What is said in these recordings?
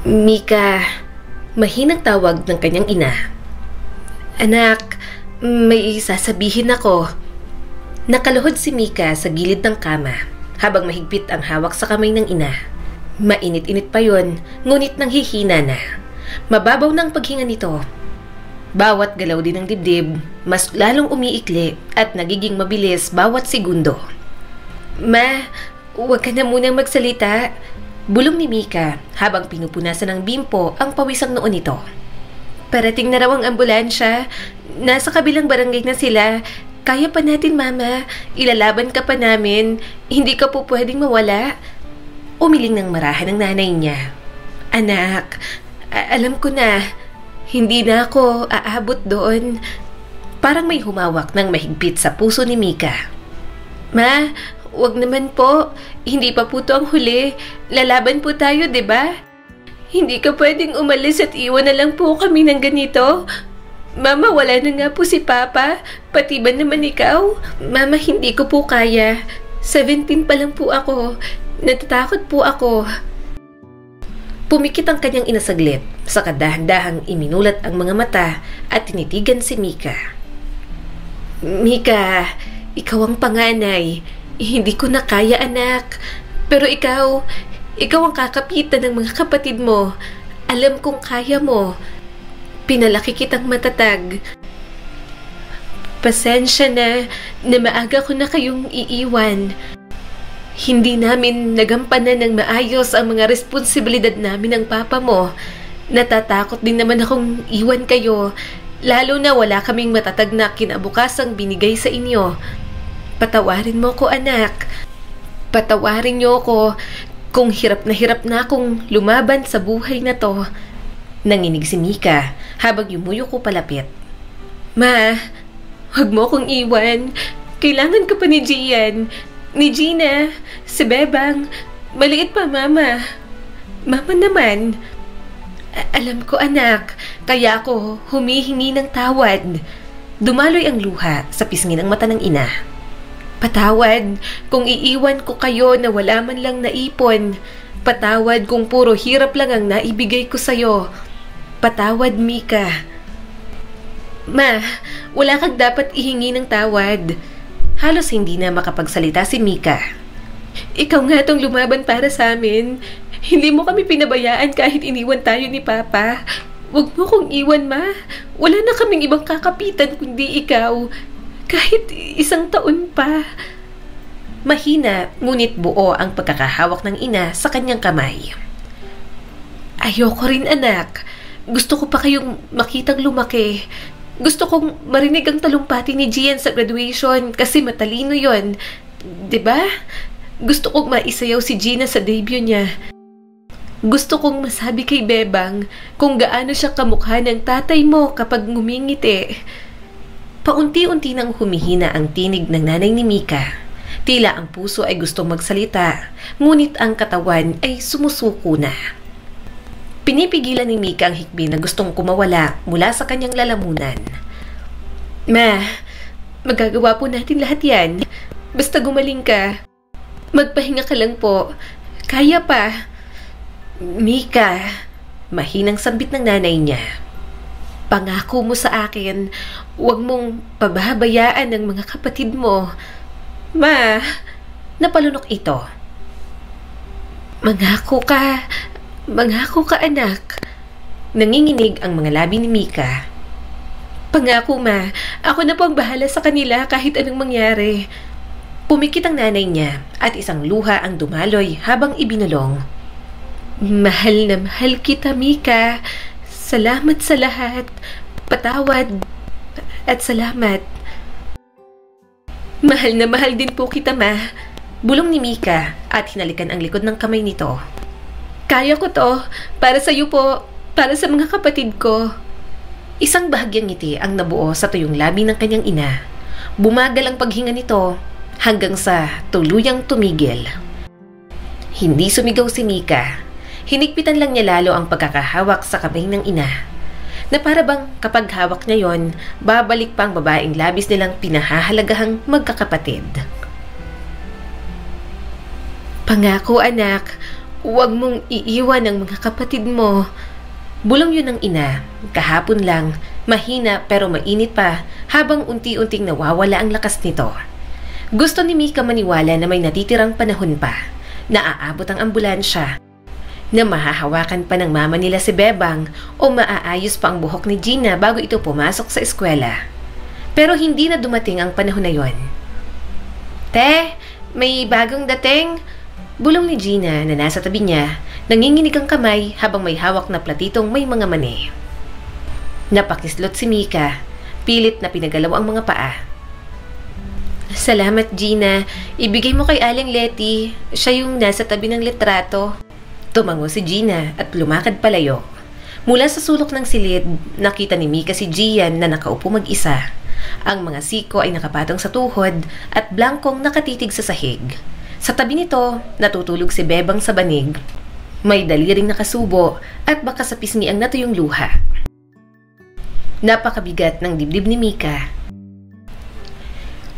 Mika, mahinang tawag ng kanyang ina. Anak, may sasabihin ako. Nakaluhod si Mika sa gilid ng kama habang mahigpit ang hawak sa kamay ng ina. Mainit-init pa yon, ngunit nanghihina na. Mababaw ng paghinga nito. Bawat galaw din ng dibdib, mas lalong umiikli at nagiging mabilis bawat segundo. Ma, huwag ka na munang magsalita. Bulong ni Mika habang pinupunasan ng bimpo ang pawisang noon nito. Parating na raw ang ambulansya. Nasa kabilang barangay na sila. Kaya pa natin, Mama. Ilalaban ka pa namin. Hindi ka po pwedeng mawala. Umiling ng marahan ng nanay niya. Anak, alam ko na. Hindi na ako aabot doon. Parang may humawak ng mahigpit sa puso ni Mika. Ma, wag naman po. Hindi pa po ito ang huli. Lalaban po tayo, 'di ba? Hindi ka pwedeng umalis at iwan na lang po kami ng ganito. Mama, wala na nga po si Papa. Pati ba naman ikaw? Mama, hindi ko po kaya. 17 pa lang po ako. Natatakot po ako. Pumikit ang kanyang ina saglit. Saka dahan-dahang iminulat ang mga mata at tinitigan si Mika. Mika, ikaw ang panganay. Hindi ko na kaya, anak. Pero ikaw ang kakapitan ng mga kapatid mo. Alam kong kaya mo. Pinalaki kitang matatag. Pasensya na maaga ko na kayong iiwan. Hindi namin nagampanan ng maayos ang mga responsibilidad namin ng papa mo. Natatakot din naman akong iwan kayo, lalo na wala kaming matatag na kinabukasang binigay sa inyo. Patawarin mo ko, anak. Patawarin niyo ko kung hirap na akong lumaban sa buhay na to. Nanginig si Mika habang yumuyo ko palapit. Ma, huwag mo akong iwan. Kailangan ka pa ni Gian, ni Gina, si Bebang. Maliit pa, Mama. Mama naman. Alam ko, anak. Kaya ako humihingi ng tawad. Dumaloy ang luha sa pisngi ng mata ng ina. Patawad kung iiwan ko kayo na wala man lang naipon. Patawad kung puro hirap lang ang naibigay ko sa'yo. Patawad, Mika. Ma, wala kang dapat ihingi ng tawad. Halos hindi na makapagsalita si Mika. Ikaw nga tong lumaban para sa amin. Hindi mo kami pinabayaan kahit iniwan tayo ni Papa. Huwag mo kong iwan, Ma. Wala na kaming ibang kakapitan kundi ikaw. Kahit 1 taon pa. Mahina, ngunit buo ang pagkakahawak ng ina sa kanyang kamay. Ayoko rin, anak. Gusto ko pa kayong makitang lumaki. Gusto kong marinig ang talumpati ni Gian sa graduation kasi matalino yon. 'Di ba? Gusto kong maisayaw si Gina sa debut niya. Gusto kong masabi kay Bebang kung gaano siya kamukha ng tatay mo kapag ngumingiti. Paunti-unti nang humihina ang tinig ng nanay ni Mika. Tila ang puso ay gustong magsalita, ngunit ang katawan ay sumusuko na. Pinipigilan ni Mika ang hikbi na gustong kumawala mula sa kanyang lalamunan. Ma, magagawa po natin lahat yan. Basta gumaling ka. Magpahinga ka lang po. Kaya pa. Mika, mahinang sambit ng nanay niya. Pangako mo sa akin, huwag mong pababayaan ang mga kapatid mo. Ma, napalunok ito. Mangako ka, anak. Nanginginig ang mga labi ni Mika. Pangako, Ma, ako na po ang bahala sa kanila kahit anong mangyari. Pumikit ang nanay niya at isang luha ang dumaloy habang ibinulong. Mahal na mahal kita, Mika. Salamat sa lahat. Patawad at salamat. Mahal na mahal din po kita, Ma. Bulong ni Mika at hinalikan ang likod ng kamay nito. Kaya ko to. Para sa iyo po. Para sa mga kapatid ko. Isang bahagyang ngiti ang nabuo sa tuyong labi ng kanyang ina. Bumagal ang paghinga nito hanggang sa tuluyang tumigil. Hindi sumigaw si Mika. Hinigpitan lang niya lalo ang pagkakahawak sa kamay ng ina. Na para bang kapag hawak niya yon, babalik pa ang babaeng labis nilang pinahahalagahang magkakapatid. Pangako, anak, Huwag mong iiwan ang mga kapatid mo. Bulong yun ng ina. Kahapon lang, mahina pero mainit pa habang unti-unting nawawala ang lakas nito. Gusto ni Mika maniwala na may natitirang panahon pa, na aabot ang ambulansya, na mahahawakan pa ng mama nila si Bebang o maaayos pa ang buhok ni Gina bago ito pumasok sa eskwela. Pero hindi na dumating ang panahon na yon. Te, may bagong dating. Bulong ni Gina na nasa tabi niya, nanginginig ang kamay habang may hawak na platitong may mga mani. Napakislot si Mika, pilit na pinagalaw ang mga paa. Salamat Gina, ibigay mo kay Aling Letty, siya yung nasa tabi ng litrato. Tumango si Gina at lumakad palayo. Mula sa sulok ng silid, nakita ni Mika si Gian na nakaupo mag-isa. Ang mga siko ay nakapatong sa tuhod at blangkong nakatitig sa sahig. Sa tabi nito, natutulog si Bebang sa banig. May daliring nakasubo at baka sa pisngi ang natuyong luha. Napakabigat ng dibdib ni Mika.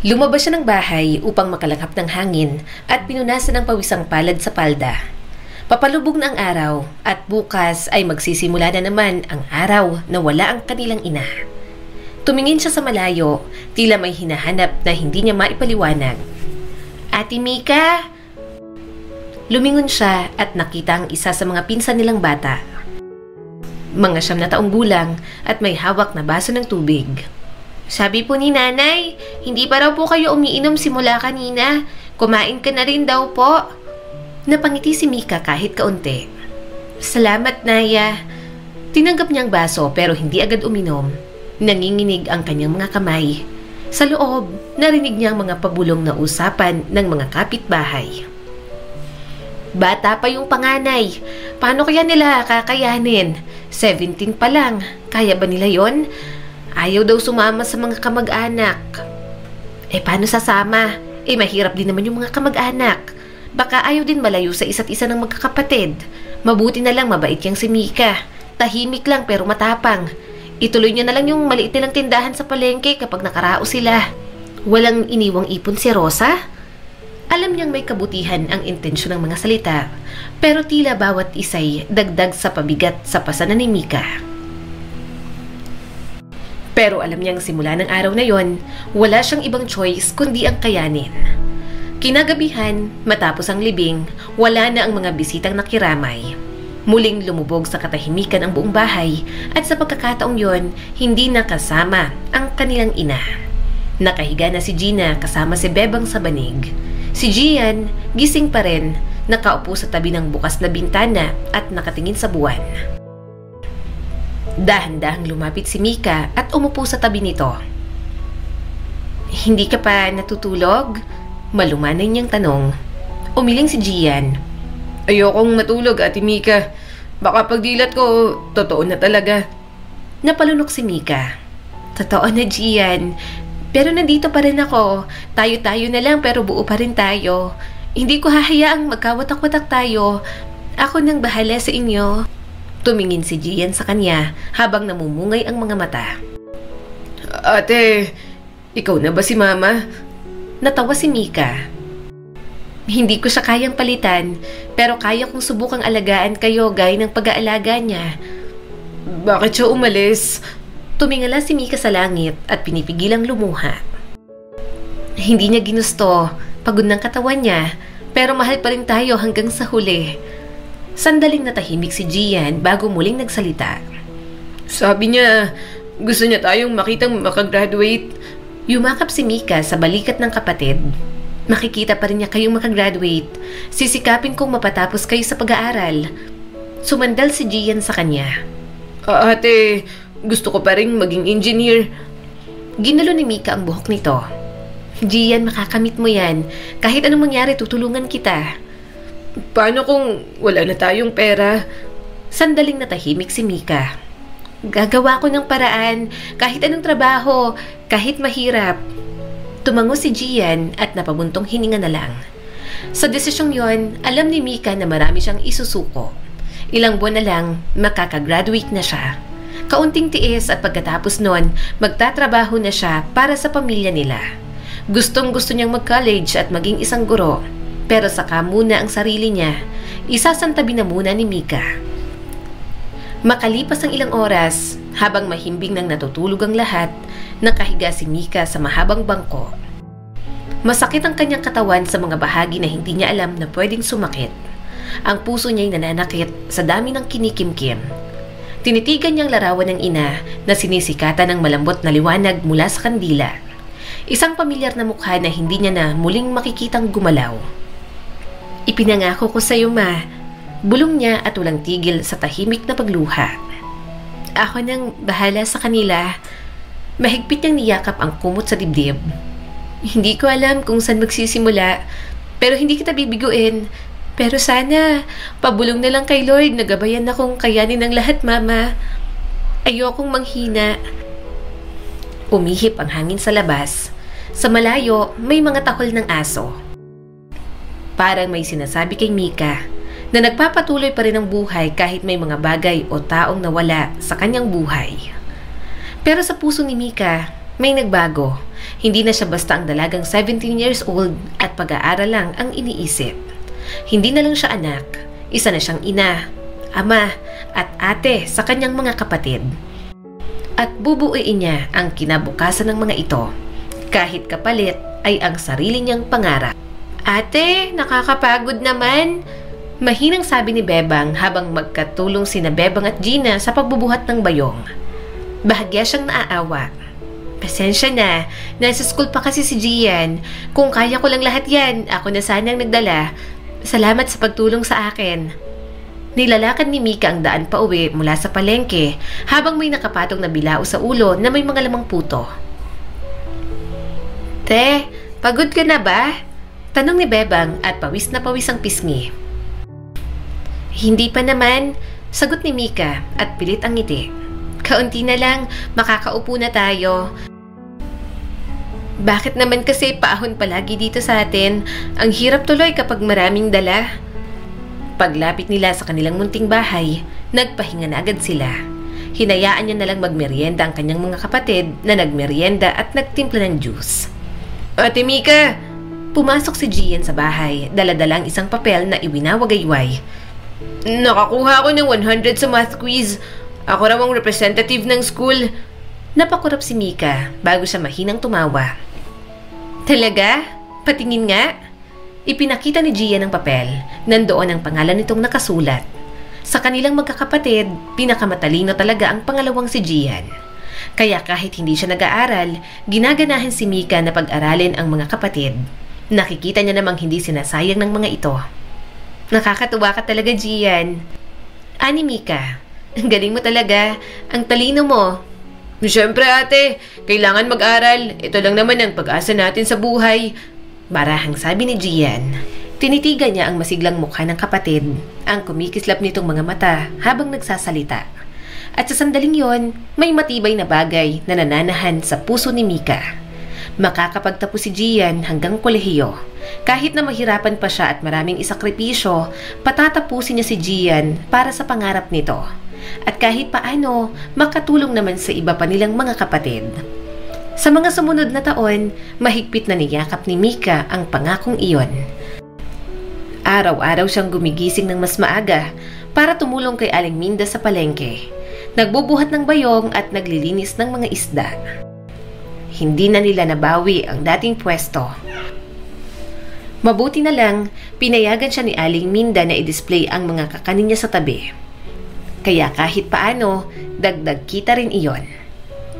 Lumabas siya ng bahay upang makalanghap ng hangin at pinunasan ng pawisang palad sa palda. Papalubog na ang araw at bukas ay magsisimula na naman ang araw na wala ang kanilang ina. Tumingin siya sa malayo, tila may hinahanap na hindi niya maipaliwanag. Ate Mika! Lumingon siya at nakita ang isa sa mga pinsan nilang bata. Mga 9 na taong gulang at may hawak na baso ng tubig. Sabi po ni nanay, hindi pa raw po kayo umiinom simula kanina. Kumain ka na rin daw po. Napangiti si Mika kahit kaunti. Salamat, Naya. Tinanggap niya ang baso pero hindi agad uminom. Nanginginig ang kanyang mga kamay. Sa loob, narinig niya ang mga pabulong na usapan ng mga kapitbahay. Bata pa yung panganay. Paano kaya nila kakayanin? 17 pa lang. Kaya ba nila yon? Ayaw daw sumama sa mga kamag-anak. Paano sasama? Mahirap din naman yung mga kamag-anak. Baka ayaw din malayo sa isa't isa ng magkakapatid. Mabuti na lang mabait yang si Mika. Tahimik lang pero matapang. Ituloy niya na lang yung maliit nilang tindahan sa palengke kapag nakarao sila. Walang iniwang ipon si Rosa? Alam niyang may kabutihan ang intensyon ng mga salita, pero tila bawat isa'y dagdag sa pabigat sa pasanan ni Mika. Pero alam niyang simula ng araw na yon, wala siyang ibang choice kundi ang kayanin. Kinagabihan, matapos ang libing, wala na ang mga bisitang nakiramay. Muling lumubog sa katahimikan ang buong bahay at sa pagkakataong yon, hindi nakasama ang kanilang ina. Nakahiga na si Gina kasama si Bebang sa banig. Si Gian, gising pa rin, nakaupo sa tabi ng bukas na bintana at nakatingin sa buwan. Dahan-dahang lumapit si Mika at umupo sa tabi nito. Hindi ka pa natutulog? Malumanay niyang tanong. Umiling si Gian. Ayokong matulog, Ate Mika. Baka pagdilat ko, totoo na talaga. Napalunok si Mika. Totoo na, Gian. Pero nandito pa rin ako. Tayo-tayo na lang pero buo pa rin tayo. Hindi ko hahayaang magkawatak-watak tayo. Ako nang bahala sa inyo. Tumingin si Gian sa kanya habang namumungay ang mga mata. Ate, ikaw na ba si Mama? Natawa si Mika. Hindi ko siya kayang palitan, pero kaya kong subukang alagaan kayo gaya ng pag-aalaga niya. Bakit siya umalis? Tumingala si Mika sa langit at pinipigilang lumuha. Hindi niya ginusto, pagod ng katawan niya, pero mahal pa rin tayo hanggang sa huli. Sandaling natahimik si Gian bago muling nagsalita. Sabi niya, gusto niya tayong makitang makagraduate. Yumakap si Mika sa balikat ng kapatid. Makikita pa rin niya kayong makagraduate. Sisikapin kong mapatapos kayo sa pag-aaral. Sumandal si Gian sa kanya. Ate, gusto ko pa rin maging engineer. Ginalo ni Mika ang buhok nito. Gian, makakamit mo yan. Kahit anong mangyari, tutulungan kita. Paano kung wala na tayong pera? Sandaling natahimik si Mika. Gagawa ko ng paraan. Kahit anong trabaho, kahit mahirap. Tumango si Gian at napabuntong hininga na lang. Sa desisyong yon, alam ni Mika na marami siyang isusuko. Ilang buwan na lang, makakagraduate na siya. Kaunting tiis at pagkatapos nun, magtatrabaho na siya para sa pamilya nila. Gustong-gusto niyang mag-college at maging isang guro. Pero saka muna ang sarili niya, isasantabi na muna ni Mika. Makalipas ang ilang oras, habang mahimbing nang natutulog ang lahat, nakahiga si Mika sa mahabang bangko. Masakit ang kanyang katawan sa mga bahagi na hindi niya alam na pwedeng sumakit. Ang puso niya'y nananakit sa dami ng kinikimkim. Tinitigan niyang larawan ng ina na sinisikatan ng malambot na liwanag mula sa kandila. Isang pamilyar na mukha na hindi niya na muling makikitang gumalaw. Ipinangako ko sa iyo, Ma. Bulong niya at walang tigil sa tahimik na pagluha. Ako nang bahala sa kanila. Mahigpit niyang niyakap ang kumot sa dibdib. Hindi ko alam kung saan magsisimula, pero hindi kita bibiguin. Pero sana, pabulong na lang kay Lord na gabayan akong kayanin ng lahat, Mama. Ayokong manghina. Umihip ang hangin sa labas. Sa malayo, may mga tahol ng aso. Parang may sinasabi kay Mika na nagpapatuloy pa rin ang buhay kahit may mga bagay o taong nawala sa kanyang buhay. Pero sa puso ni Mika, may nagbago. Hindi na siya basta ang dalagang 17 years old at pag-aaral lang ang iniisip. Hindi na lang siya anak, isa na siyang ina, ama at ate sa kanyang mga kapatid. At bubuuin niya ang kinabukasan ng mga ito, kahit kapalit ay ang sarili niyang pangarap. Ate, nakakapagod naman, mahinang sabi ni Bebang habang magkatulong sina Bebang at Gina sa pagbubuhat ng bayong. Bahagya siyang naaawa. Pasensya na, nasa school pa kasi si Gian. Kung kaya ko lang lahat yan, ako na sanang nagdala. Salamat sa pagtulong sa akin. Nilalakad ni Mika ang daan pa uwi mula sa palengke habang may nakapatong na bilao sa ulo na may mga lamang puto. Te, pagod ka na ba? Tanong ni Bebang at pawis na pawis ang pisngi. Hindi pa naman, sagot ni Mika at pilit ang ngiti. Kaunti na lang, makakaupo na tayo. Bakit naman kasi paahon palagi dito sa atin? Ang hirap tuloy kapag maraming dala. Paglapit nila sa kanilang munting bahay, nagpahinga na agad sila. Hinayaan niya na lang magmeryenda ang kanyang mga kapatid na nagmeryenda at nagtimpla ng juice. Ate Mika! Pumasok si Gian sa bahay, dala-dalang isang papel na iwinawagayway. Nakakuha ako ng 100 sa math quiz. Ako raw ang representative ng school. Napakurap si Mika bago siya mahinang tumawa. Talaga? Patingin nga? Ipinakita ni Gian ang papel. Nandoon ang pangalan nitong nakasulat. Sa kanilang magkakapatid, pinakamatalino talaga ang pangalawang si Gian. Kaya kahit hindi siya nag-aaral, ginaganahan si Mika na pag-aralin ang mga kapatid. Nakikita niya namang hindi sinasayang ng mga ito. Nakakatuwa ka talaga, Gian. Ani Mika, ang galing mo talaga. Ang talino mo. Siyempre ate, kailangan mag-aral. Ito lang naman ang pag-asa natin sa buhay. Marahang sabi ni Gian. Tinitigan niya ang masiglang mukha ng kapatid, ang kumikislap nitong mga mata habang nagsasalita. At sa sandaling yon, may matibay na bagay na nananahan sa puso ni Mika. Makakapagtapos si Gian hanggang kolehiyo. Kahit na mahirapan pa siya at maraming isakripisyo, patatapusin niya si Gian para sa pangarap nito. At kahit paano, makatulong naman sa iba pa nilang mga kapatid. Sa mga sumunod na taon, mahigpit na niyakap ni Mika ang pangakong iyon. Araw-araw siyang gumigising ng mas maaga para tumulong kay Aling Minda sa palengke. Nagbubuhat ng bayong at naglilinis ng mga isda. Hindi na nila nabawi ang dating pwesto. Mabuti na lang, pinayagan siya ni Aling Minda na i-display ang mga kakanin niya sa tabi. Kaya kahit paano, dagdag kita rin iyon.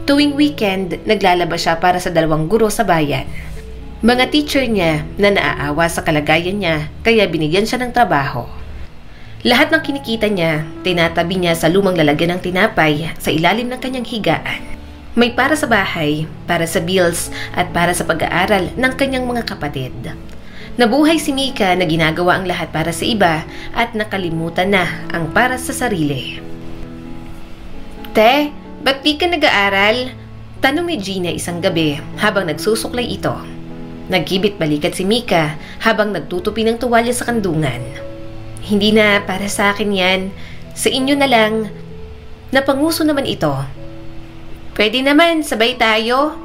Tuwing weekend, naglalaba siya para sa 2 guro sa bayan. Mga teacher niya na naaawa sa kalagayan niya, kaya binigyan siya ng trabaho. Lahat ng kinikita niya, tinatabi niya sa lumang lalagyan ng tinapay sa ilalim ng kanyang higaan. May para sa bahay, para sa bills, at para sa pag-aaral ng kanyang mga kapatid. Nabuhay si Mika na ginagawa ang lahat para sa iba at nakalimutan na ang para sa sarili. Te, ba't di ka nag-aaral? Tanong ni Gina isang gabi habang nagsusuklay ito. Nagkibit balikat si Mika habang nagtutupi ng tuwalya sa kandungan. Hindi na para sa akin yan. Sa inyo na lang. Napanguso naman ito. Pwede naman, sabay tayo.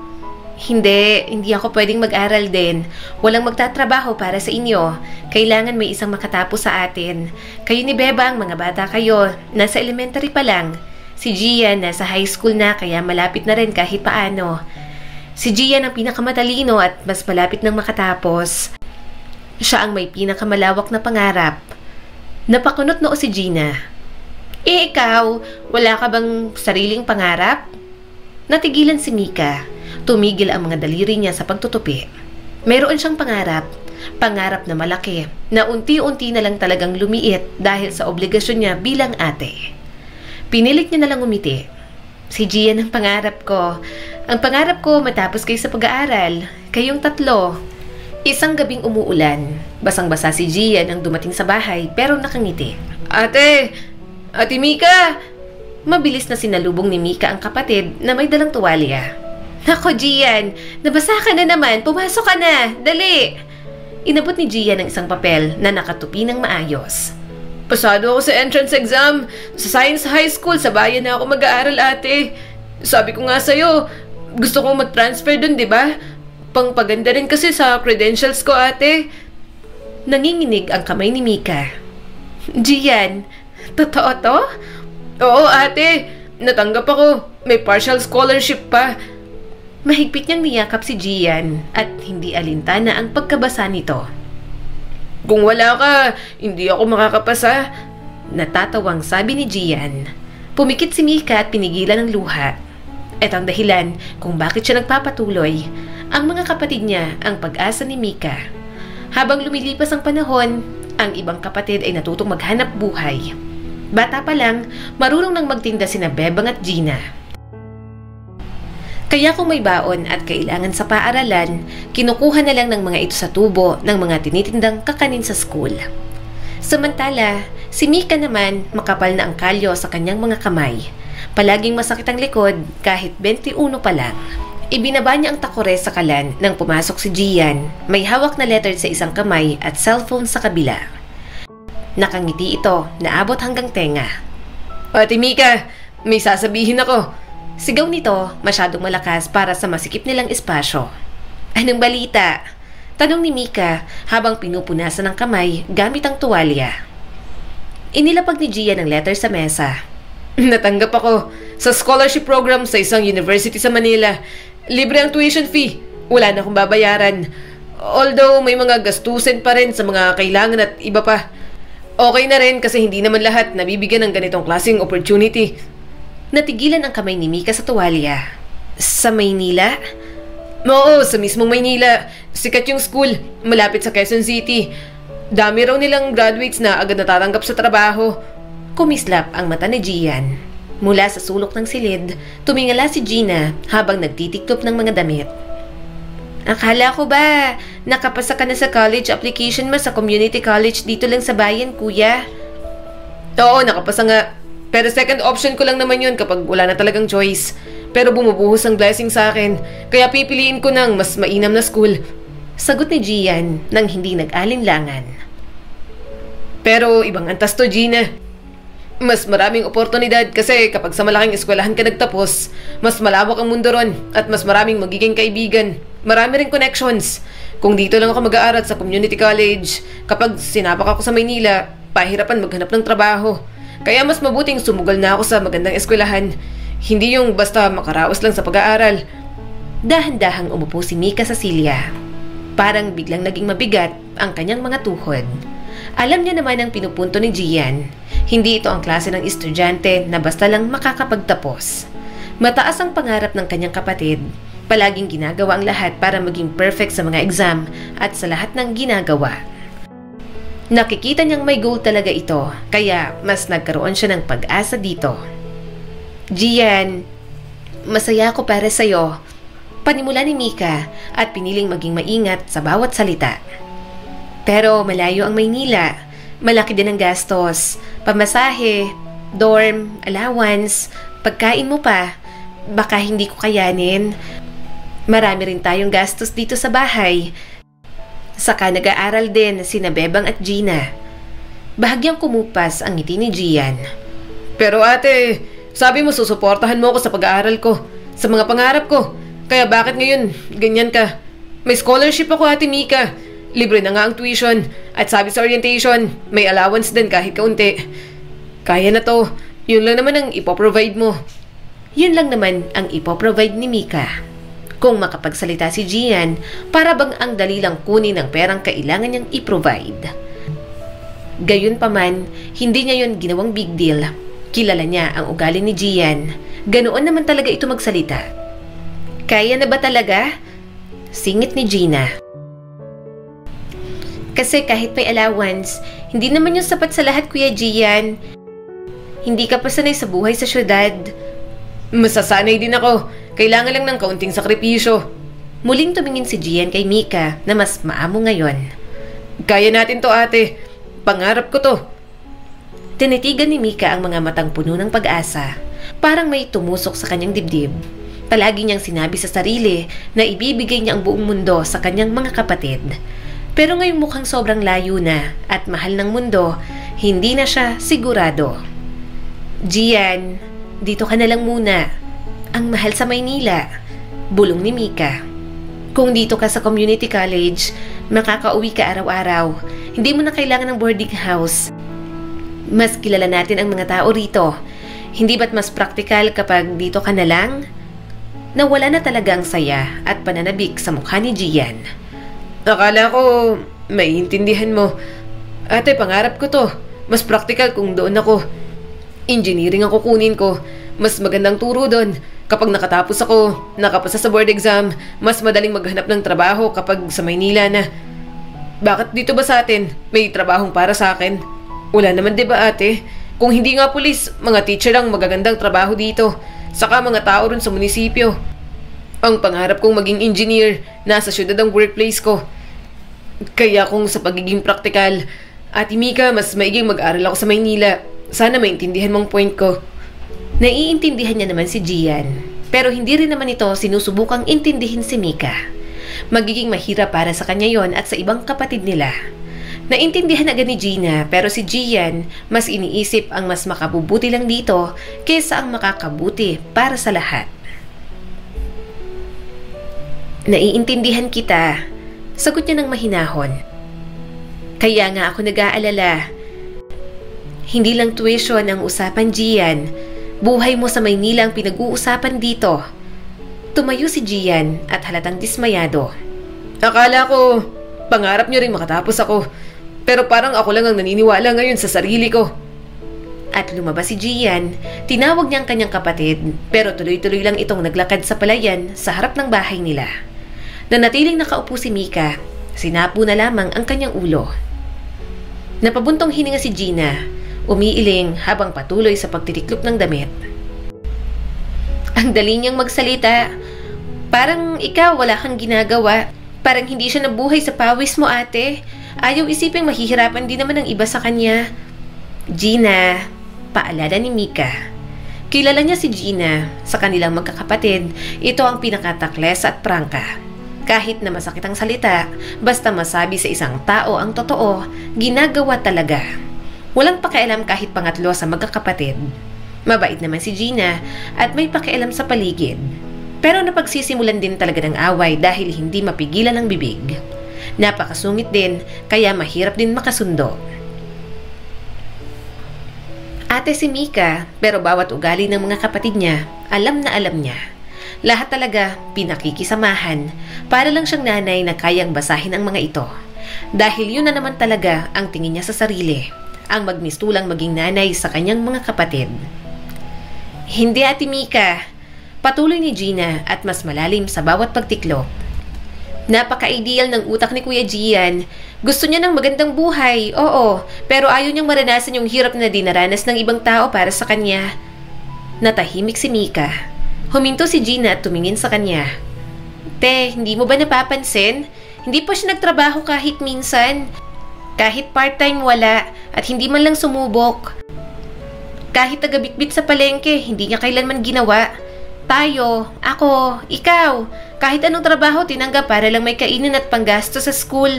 Hindi ako pwedeng mag-aral din. Walang magtatrabaho para sa inyo. Kailangan may isang makatapos sa atin. Kayo ni Bebang, mga bata kayo. Nasa elementary pa lang. Si Gian nasa high school na kaya malapit na rin kahit paano. Si Gian ang pinakamatalino at mas malapit ng makatapos. Siya ang may pinakamalawak na pangarap. Napakunot noo si Gina. Ikaw, wala ka bang sariling pangarap? Natigilan si Mika. Tumigil ang mga daliri niya sa pagtutupi. Mayroon siyang pangarap na malaki, na unti-unti na lang talagang lumiit dahil sa obligasyon niya bilang ate. Pinilit niya na lang umiti. Si Gian ang pangarap ko. Ang pangarap ko matapos kayo sa pag-aaral. Kayong tatlo. Isang gabing umuulan. Basang-basa si Gian ang dumating sa bahay pero nakangiti. Ate Mika! Mabilis na sinalubong ni Mika ang kapatid na may dalang tuwalya. Nako, Gian, nabasa ka na naman. Pumasok ka na. Dali. Inabot ni Gian ang isang papel na nakatupi ng maayos. Pasado ako sa entrance exam. Sa Science High School, sa bayan na ako mag-aaral, ate. Sabi ko nga sa'yo, gusto kong mag-transfer dun, di ba? Pangpaganda rin kasi sa credentials ko, ate. Nanginginig ang kamay ni Mika. Gian, totoo to? Oo, ate. Natanggap ako. May partial scholarship pa. Mahigpit niyang niyakap si Gian at hindi alintana ang pagkabasa nito. Kung wala ka, hindi ako makakapasa. Natatawang sabi ni Gian. Pumikit si Mika at pinigilan ng luha. Ito ang dahilan kung bakit siya nagpapatuloy. Ang mga kapatid niya ang pag-asa ni Mika. Habang lumilipas ang panahon, ang ibang kapatid ay natutong maghanap buhay. Bata pa lang, marunong nang magtinda sina Bebang at Gina. Kaya kung may baon at kailangan sa paaralan, kinukuha na lang ng mga ito sa tubo ng mga tinitindang kakanin sa school. Samantala, si Mika naman makapal na ang kalyo sa kanyang mga kamay. Palaging masakit ang likod kahit 21 pa lang. Ibinaba niya ang takore sa kalan nang pumasok si Gian. May hawak na letter sa isang kamay at cellphone sa kabila. Nakangiti ito na abot hanggang tenga. Ate Mika, may sasabihin ako. Sigaw nito, masyadong malakas para sa masikip nilang espasyo. Anong balita? Tanong ni Mika habang pinupunasan ng kamay gamit ang tuwalya. Inilapag ni Gian ang letter sa mesa. Natanggap ako sa scholarship program sa isang university sa Manila. Libre ang tuition fee. Wala na akong babayaran. Although may mga gastusin pa rin sa mga kailangan at iba pa. Okay na rin kasi hindi naman lahat nabibigyan ng ganitong klaseng opportunity. Natigilan ang kamay ni Mika sa tuwalya. Sa Maynila? Oo, sa mismong Maynila. Sikat yung school, malapit sa Quezon City. Dami raw nilang graduates na agad natatanggap sa trabaho. Kumislap ang mata ni Gian. Mula sa sulok ng silid, tumingala si Gina habang nagtitiktop ng mga damit. Akala ko ba, nakapasa ka na sa college application mo sa community college dito lang sa bayan, kuya? Oo, nakapasa nga. Pero second option ko lang naman yun kapag wala na talagang choice. Pero bumubuhos ang blessing sa akin, kaya pipiliin ko ng mas mainam na school. Sagot ni Gian nang hindi nag-alinlangan. Pero ibang antas to, Gina. Mas maraming oportunidad kasi kapag sa malaking eskwelahan ka nagtapos, mas malawak ang mundo ron at mas maraming magiging kaibigan. Marami ring connections. Kung dito lang ako mag-aaral sa community college, kapag sinapak ako sa Maynila, pahirapan maghanap ng trabaho. Kaya mas mabuting sumugal na ako sa magandang eskwelahan. Hindi yung basta makaraos lang sa pag-aaral. Dahan-dahang umupo si Mika sa silya. Parang biglang naging mabigat ang kanyang mga tuhod. Alam niya naman ang pinupunto ni Gian. Hindi ito ang klase ng estudyante na basta lang makakapagtapos. Mataas ang pangarap ng kanyang kapatid. Palaging ginagawa ang lahat para maging perfect sa mga exam at sa lahat ng ginagawa. Nakikita niyang may goal talaga ito, kaya mas nagkaroon siya ng pag-asa dito. Gian, masaya ako para sa'yo. Panimula ni Mika at piniling maging maingat sa bawat salita. Pero malayo ang Maynila. Malaki din ang gastos. Pamasahe, dorm, allowance, pagkain mo pa. Baka hindi ko kayanin. Marami rin tayong gastos dito sa bahay. Saka nag-aaral din sina Bebang at Gina. Bahagyang kumupas ang ngiti ni Gian. Pero ate, sabi mo susuportahan mo ako sa pag-aaral ko, sa mga pangarap ko. Kaya bakit ngayon ganyan ka? May scholarship ako, Ate Mika. Libre na nga ang tuition. At sabi sa orientation, may allowance din kahit kaunti. Kaya na to. Yun lang naman ang ipoprovide mo. Yun lang naman ang ipoprovide ni Mika. Kung makapagsalita si Gian, para bang ang dali lang kunin ang perang kailangan niyang i-provide. Gayunpaman, hindi niya yun ginawang big deal. Kilala niya ang ugali ni Gian. Ganoon naman talaga ito magsalita. Kaya na ba talaga? Singit ni Gina. Kasi kahit may allowance, hindi naman yung sapat sa lahat, Kuya Gian. Hindi ka pa sanay sa buhay sa syudad. Masasanay din ako. Kailangan lang ng kaunting sakripisyo. Muling tumingin si Gian kay Mika na mas maamo ngayon. Kaya natin to, ate. Pangarap ko to. Tinitigan ni Mika ang mga matang puno ng pag-asa. Parang may tumusok sa kanyang dibdib. Palagi niyang sinabi sa sarili na ibibigay niya ang buong mundo sa kanyang mga kapatid. Pero ngayong mukhang sobrang layo na at mahal ng mundo, hindi na siya sigurado. Gian, dito ka na lang muna. Ang mahal sa Maynila, bulong ni Mika. Kung dito ka sa community college, makakauwi ka araw-araw. Hindi mo na kailangan ng boarding house. Mas kilala natin ang mga tao rito. Hindi ba't mas praktikal kapag dito ka na lang? Nawala na talaga ang saya at pananabik sa mukha ni Gian. Akala ko maiintindihan mo. Ate, pangarap ko to. Mas praktikal kung doon ako. Engineering ang kukunin ko. Mas magandang turo doon. Kapag nakatapos ako, nakapasa sa board exam, mas madaling maghanap ng trabaho kapag sa Maynila na. Bakit dito ba sa atin may trabahong para sa akin? Wala naman, diba, ate? Kung hindi nga pulis, mga teacher ang magagandang trabaho dito. Saka mga tao rin sa munisipyo. Ang pangarap kong maging engineer, nasa syudad ang workplace ko. Kaya kung sa pagiging praktikal, Ate Mika, mas maiging mag-aral ako sa Maynila. Sana maintindihan mong point ko. Naiintindihan niya naman si Gian. Pero hindi rin naman ito sinusubukang intindihin si Mika. Magiging mahirap para sa kanya yon at sa ibang kapatid nila. Naintindihan agad ni Gina, pero si Gian mas iniisip ang mas makabubuti lang dito kaysa ang makakabuti para sa lahat. Naiintindihan kita, sagot niya ng mahinahon. Kaya nga ako nag-aalala. Hindi lang tuition ang usapan, Gian. Buhay mo sa Maynila ang pinag-uusapan dito. Tumayo si Gian at halatang dismayado. Akala ko, pangarap niyo rin makatapos ako. Pero parang ako lang ang naniniwala ngayon sa sarili ko. At lumabas si Gian, tinawag niya ang kanyang kapatid, pero tuloy-tuloy lang itong naglakad sa palayan sa harap ng bahay nila. Nanatiling nakaupo si Mika, sinapo na lamang ang kanyang ulo. Napabuntong hininga si Gina, umiiling habang patuloy sa pagtitiklop ng damit. Ang dali niyang magsalita. Parang ikaw wala kang ginagawa. Parang hindi siya nabuhay sa pawis mo, ate. Ayaw isiping mahihirapan din naman ang iba sa kanya. Gina, paalala ni Mika. Kilala niya si Gina. Sa kanilang magkakapatid, ito ang pinakatakles at prangka. Kahit na masakit ang salita, basta masabi sa isang tao ang totoo, ginagawa talaga. Walang pakialam kahit pangatlo sa magkakapatid. Mabait naman si Gina at may pakialam sa paligid. Pero napagsisimulan din talaga ng away dahil hindi mapigilan ang bibig. Napakasungit din, kaya mahirap din makasundo. Ate si Mika, pero bawat ugali ng mga kapatid niya, alam na alam niya. Lahat talaga pinakikisamahan, para lang siyang nanay na kayang basahin ang mga ito. Dahil yun na naman talaga ang tingin niya sa sarili, ang magmistulang maging nanay sa kanyang mga kapatid. Hindi, Ate Mika, patuloy ni Gina at mas malalim sa bawat pagtiklop. Napaka-ideal ng utak ni Kuya Gian. Gusto niya ng magandang buhay, oo, pero ayaw niyang maranasan yung hirap na dinaranas ng ibang tao para sa kanya. Natahimik si Mika. Huminto si Gina at tumingin sa kanya. Te, hindi mo ba napapansin? Hindi pa siya nagtrabaho kahit minsan. Kahit part-time wala at hindi man lang sumubok. Kahit tagabitbit sa palengke, hindi niya kailanman ginawa. Tayo, ako, ikaw, kahit anong trabaho tinanggap para lang may kainin at panggasto sa school.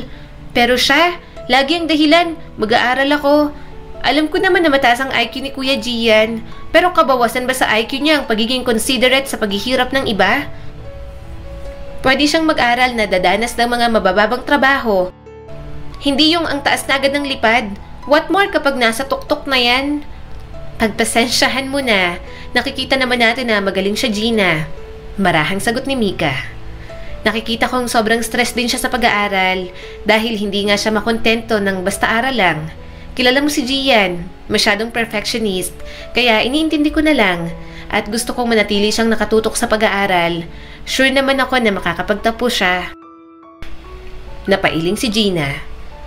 Pero siya, lagi ang dahilan, mag-aaral ako. Alam ko naman na mataas ang IQ ni Kuya Gian, pero kabawasan ba sa IQ niya ang pagiging considerate sa paghihirap ng iba? Pwede siyang mag-aral na dadanas ng mga mabababang trabaho. Hindi yung ang taas na agad ng lipad. What more kapag nasa tuktok na yan? Pagpasensyahan mo na. Nakikita naman natin na magaling siya, Gina. Marahang sagot ni Mika. Nakikita kong sobrang stress din siya sa pag-aaral dahil hindi nga siya makontento ng basta aral lang. Kilala mo si Gian, masyadong perfectionist, kaya iniintindi ko na lang at gusto kong manatili siyang nakatutok sa pag-aaral. Sure naman ako na makakapagtapos siya. Napailing si Gina.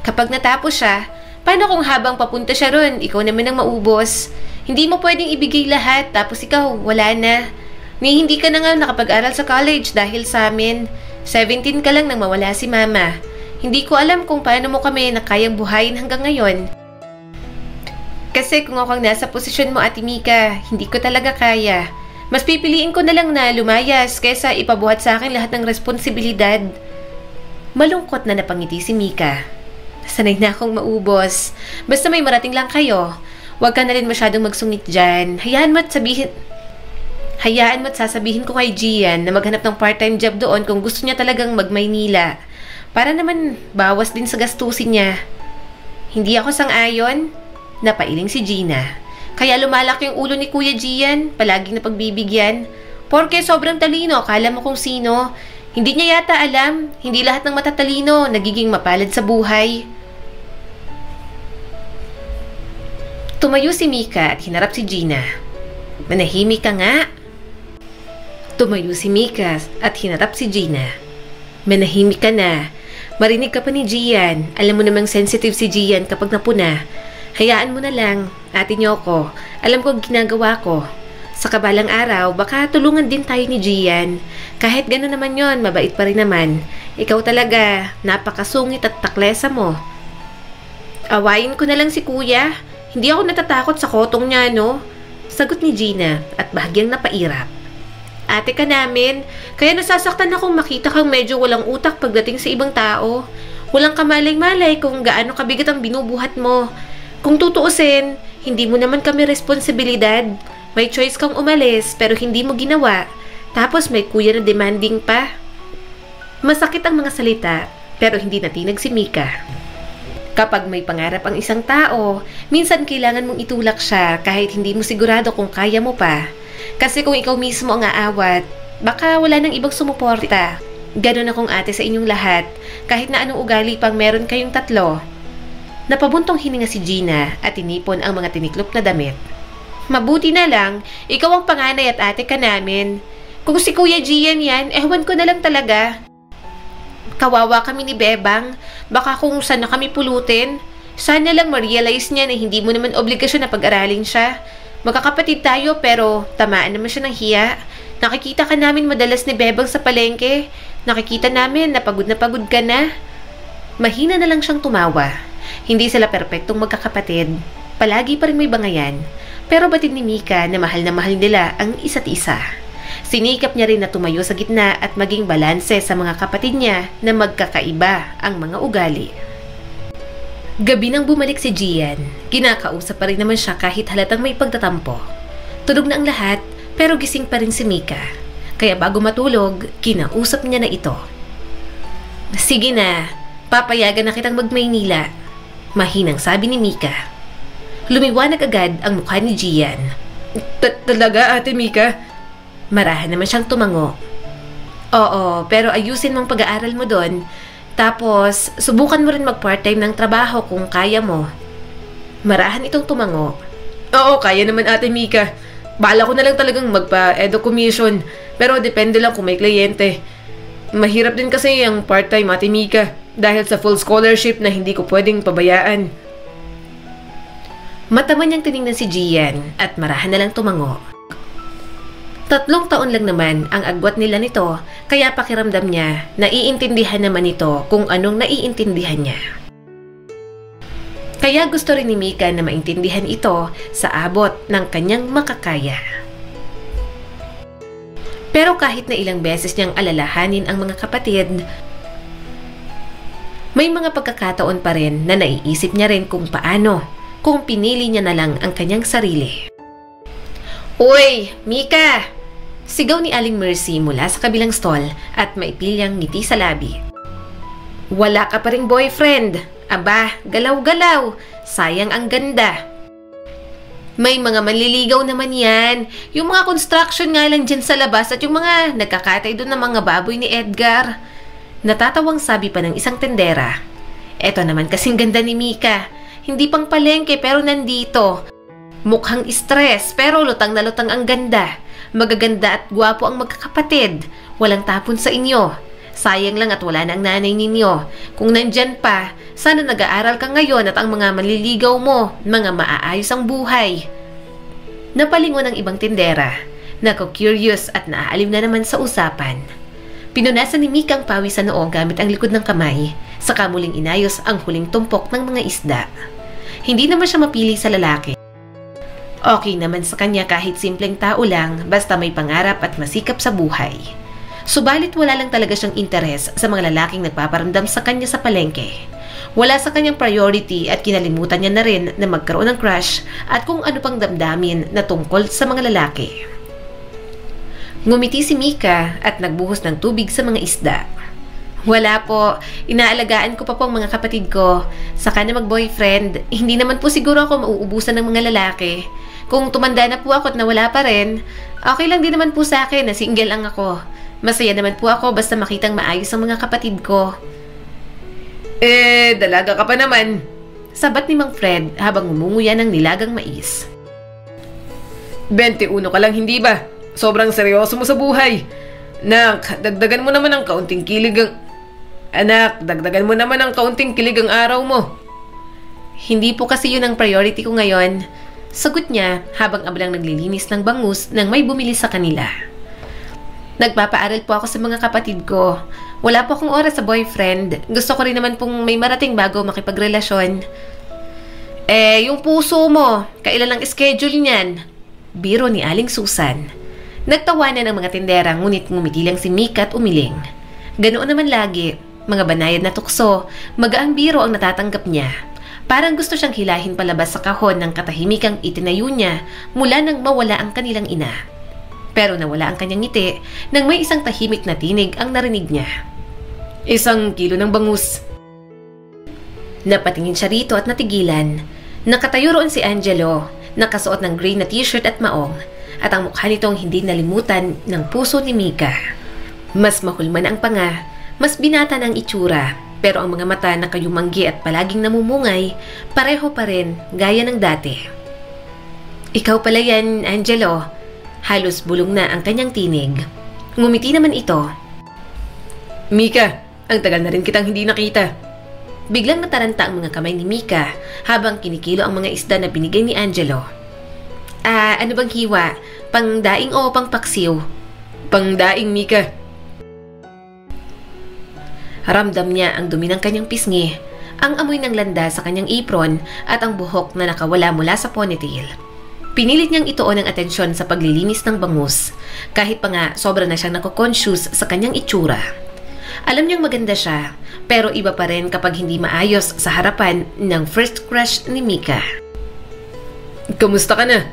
Kapag natapos siya, paano kung habang papunta siya ron, ikaw naman ang maubos? Hindi mo pwedeng ibigay lahat tapos ikaw, wala na. Ni hindi ka na nga nakapag-aral sa college dahil sa amin. 17 ka lang nang mawala si Mama. Hindi ko alam kung paano mo kami nakayang buhayin hanggang ngayon. Kasi kung ako ang nasa posisyon mo, Ate Mika, hindi ko talaga kaya. Mas pipiliin ko na lang na lumayas kaysa ipabuhat sa akin lahat ng responsibilidad. Malungkot na napangiti si Mika. Sanay na akong maubos. Basta may marating lang kayo. Huwag ka na rin masyadong magsungit dyan. Hayaan mo at sasabihin ko kay Gian na maghanap ng part-time job doon kung gusto niya talagang mag-Maynila. Para naman bawas din sa gastusin niya. Hindi ako sang-ayon. Napailing si Gina. Kaya lumalaki yung ulo ni Kuya Gian, palaging napagbibigyan. Porke sobrang talino, akala mo kung sino. Hindi niya yata alam, hindi lahat ng matatalino nagiging mapalad sa buhay. Tumayo si Mika at hinarap si Gina. Manahimik ka nga. Tumayo si Mika at hinarap si Gina. Manahimik ka na. Marinig ka pa ni Gian. Alam mo namang sensitive si Gian kapag napuna. Hayaan mo na lang. Ate niyo ko. Alam ko ang ginagawa ko. Sa kabalang araw, baka tulungan din tayo ni Gian. Kahit gano'n naman yon, mabait pa rin naman. Ikaw talaga, napakasungit at taklesa mo. Awayin ko na lang si Kuya. Hindi ako natatakot sa kotong niya, no? Sagot ni Gina at bahagyang napairap. Ate ka namin, kaya nasasaktan akong makita kang medyo walang utak pagdating sa ibang tao. Walang kamalay-malay kung gaano kabigat ang binubuhat mo. Kung tutuusin, hindi mo naman kami responsibilidad. May choice kang umalis pero hindi mo ginawa. Tapos may kuya na demanding pa. Masakit ang mga salita pero hindi natinag si Mika. Kapag may pangarap ang isang tao, minsan kailangan mong itulak siya kahit hindi mo sigurado kung kaya mo pa. Kasi kung ikaw mismo ang aawat, baka wala nang ibang sumuporta. Ganon akong ate sa inyong lahat, kahit na anong ugali pang meron kayong tatlo. Napabuntong hininga si Gina at tinipon ang mga tiniklop na damit. Mabuti na lang, ikaw ang panganay at ate ka namin. Kung si Kuya Gian yan, ewan ko na lang talaga. Kawawa kami ni Bebang, baka kung saan na kami pulutin. Sana lang ma-realize niya na hindi mo naman obligasyon na pag-aralin siya. Magkakapatid tayo pero tamaan naman siya ng hiya. Nakikita ka namin madalas ni Bebang sa palengke. Nakikita namin na pagod ka na. Mahina na lang siyang tumawa. Hindi sila perpektong magkakapatid. Palagi pa rin may bangayan. Pero batid ni Mika na mahal nila ang isa't isa. Sinikap niya rin na tumayo sa gitna at maging balanse sa mga kapatid niya na magkakaiba ang mga ugali. Gabi nang bumalik si Gian, kinakausap pa rin naman siya kahit halatang may pagtatampo. Tulog na ang lahat pero gising pa rin si Mika. Kaya bago matulog, kinausap niya na ito. Sige na, papayagan na kitang mag-Maynila. Mahinang sabi ni Mika. Lumiwanag agad ang mukha ni Gian. Talaga, Ate Mika? Marahan naman siyang tumango. Oo, pero ayusin mong pag-aaral mo doon. Tapos, subukan mo rin mag-part-time ng trabaho kung kaya mo. Marahan itong tumango. Oo, kaya naman, Ate Mika. Bala ko na lang talagang magpa-edo commission. Pero depende lang kung may kliyente. Mahirap din kasi ang part-time, Ate Mika. Dahil sa full scholarship na hindi ko pwedeng pabayaan. Mataman niyang tinignan si Gian at marahan na lang tumango. 3 taon lang naman ang agwat nila nito, kaya pakiramdam niya, naiintindihan naman ito kung anong naiintindihan niya. Kaya gusto rin ni Mika na maintindihan ito sa abot ng kanyang makakaya. Pero kahit na ilang beses niyang alalahanin ang mga kapatid, may mga pagkakataon pa rin na naiisip niya rin kung paano kung pinili niya na lang ang kanyang sarili. Uy, Mika! Sigaw ni Aling Mercy mula sa kabilang stall at maipilyang ngiti sa labi. Wala ka pa ring boyfriend. Aba, galaw-galaw. Sayang ang ganda. May mga manliligaw naman yan. Yung mga construction nga lang dyan sa labas at yung mga nagkakatay doon ng mga baboy ni Edgar. Natatawang sabi pa ng isang tendera. Eto naman kasing ganda ni Mika. Hindi pang palengke pero nandito. Mukhang stress pero lutang na lutang ang ganda. Magaganda at gwapo ang magkakapatid. Walang tapon sa inyo. Sayang lang at wala na ang nanay ninyo. Kung nandyan pa, sana nag-aaral ka ngayon at ang mga manliligaw mo, mga maaayos ang buhay. Napalingon ang ibang tindera. Nako-curious at naaalim na naman sa usapan. Pinunasan ni Mika ang pawis sa noo gamit ang likod ng kamay, saka muling inayos ang huling tumpok ng mga isda. Hindi naman siya mapili sa lalaki. Okay naman sa kanya kahit simpleng tao lang basta may pangarap at masikap sa buhay. Subalit wala lang talaga siyang interes sa mga lalaking nagpaparamdam sa kanya sa palengke. Wala sa kanyang priority at kinalimutan niya na rin na magkaroon ng crush at kung ano pang damdamin na tungkol sa mga lalaki. Ngumiti si Mika at nagbuhos ng tubig sa mga isda. Wala po, inaalagaan ko pa po ang mga kapatid ko. Saka na mag-boyfriend, hindi naman po siguro ako mauubusan ng mga lalaki. Kung tumanda na po ako at nawala pa rin, okay lang din naman po sa akin na single lang ako. Masaya naman po ako basta makitang maayos ang mga kapatid ko. Dalaga ka pa naman. Sabat ni Mang Fred habang umunguya ng nilagang mais. 21 ka lang, hindi ba? Sobrang seryoso mo sa buhay. Dagdagan mo naman ang kaunting kilig ang araw mo. Hindi po kasi yun ang priority ko ngayon. Sagot niya habang ablang naglilinis ng bangus nang may bumili sa kanila. Nagpapaaral po ako sa mga kapatid ko. Wala po akong oras sa boyfriend. Gusto ko rin naman pong may marating bago makipagrelasyon. Yung puso mo, kailan ang schedule niyan? Biro ni Aling Susan. Nagtawanan ang mga tindera ngunit ngumiti lang si Mika at umiling. Ganoon naman lagi, mga banayad na tukso, magaang biro ang natatanggap niya. Parang gusto siyang hilahin palabas sa kahon ng katahimikang itinayo niya mula nang mawala ang kanilang ina. Pero nawala ang kanyang ngiti nang may isang tahimik na tinig ang narinig niya. 1 kilo ng bangus. Napatingin siya rito at natigilan. Nakatayo roon si Angelo, nakasuot ng gray na t-shirt at maong, at ang mukha nitong hindi nalimutan ng puso ni Mika. Mas mahulman ang panga, mas binata ng itsura, pero ang mga mata na kayumanggi at palaging namumungay, pareho pa rin gaya ng dati. Ikaw pala yan, Angelo. Halos bulong na ang kanyang tinig. Ngumiti naman ito. Mika, ang tagal na rin kitang hindi nakita. Biglang nataranta ang mga kamay ni Mika habang kinikilo ang mga isda na binigay ni Angelo. Ano bang hiwa? Pangdaing o pangpaksiw? Pangdaing, Mika. Ramdam niya ang dumi ng kanyang pisngi, ang amoy ng landa sa kanyang apron at ang buhok na nakawala mula sa ponytail. Pinilit niyang ituon ang atensyon sa paglilinis ng bangus, kahit pa nga sobra na siyang nako-conscious sa kanyang itsura. Alam niyang maganda siya, pero iba pa rin kapag hindi maayos sa harapan ng first crush ni Mika. Kamusta ka na?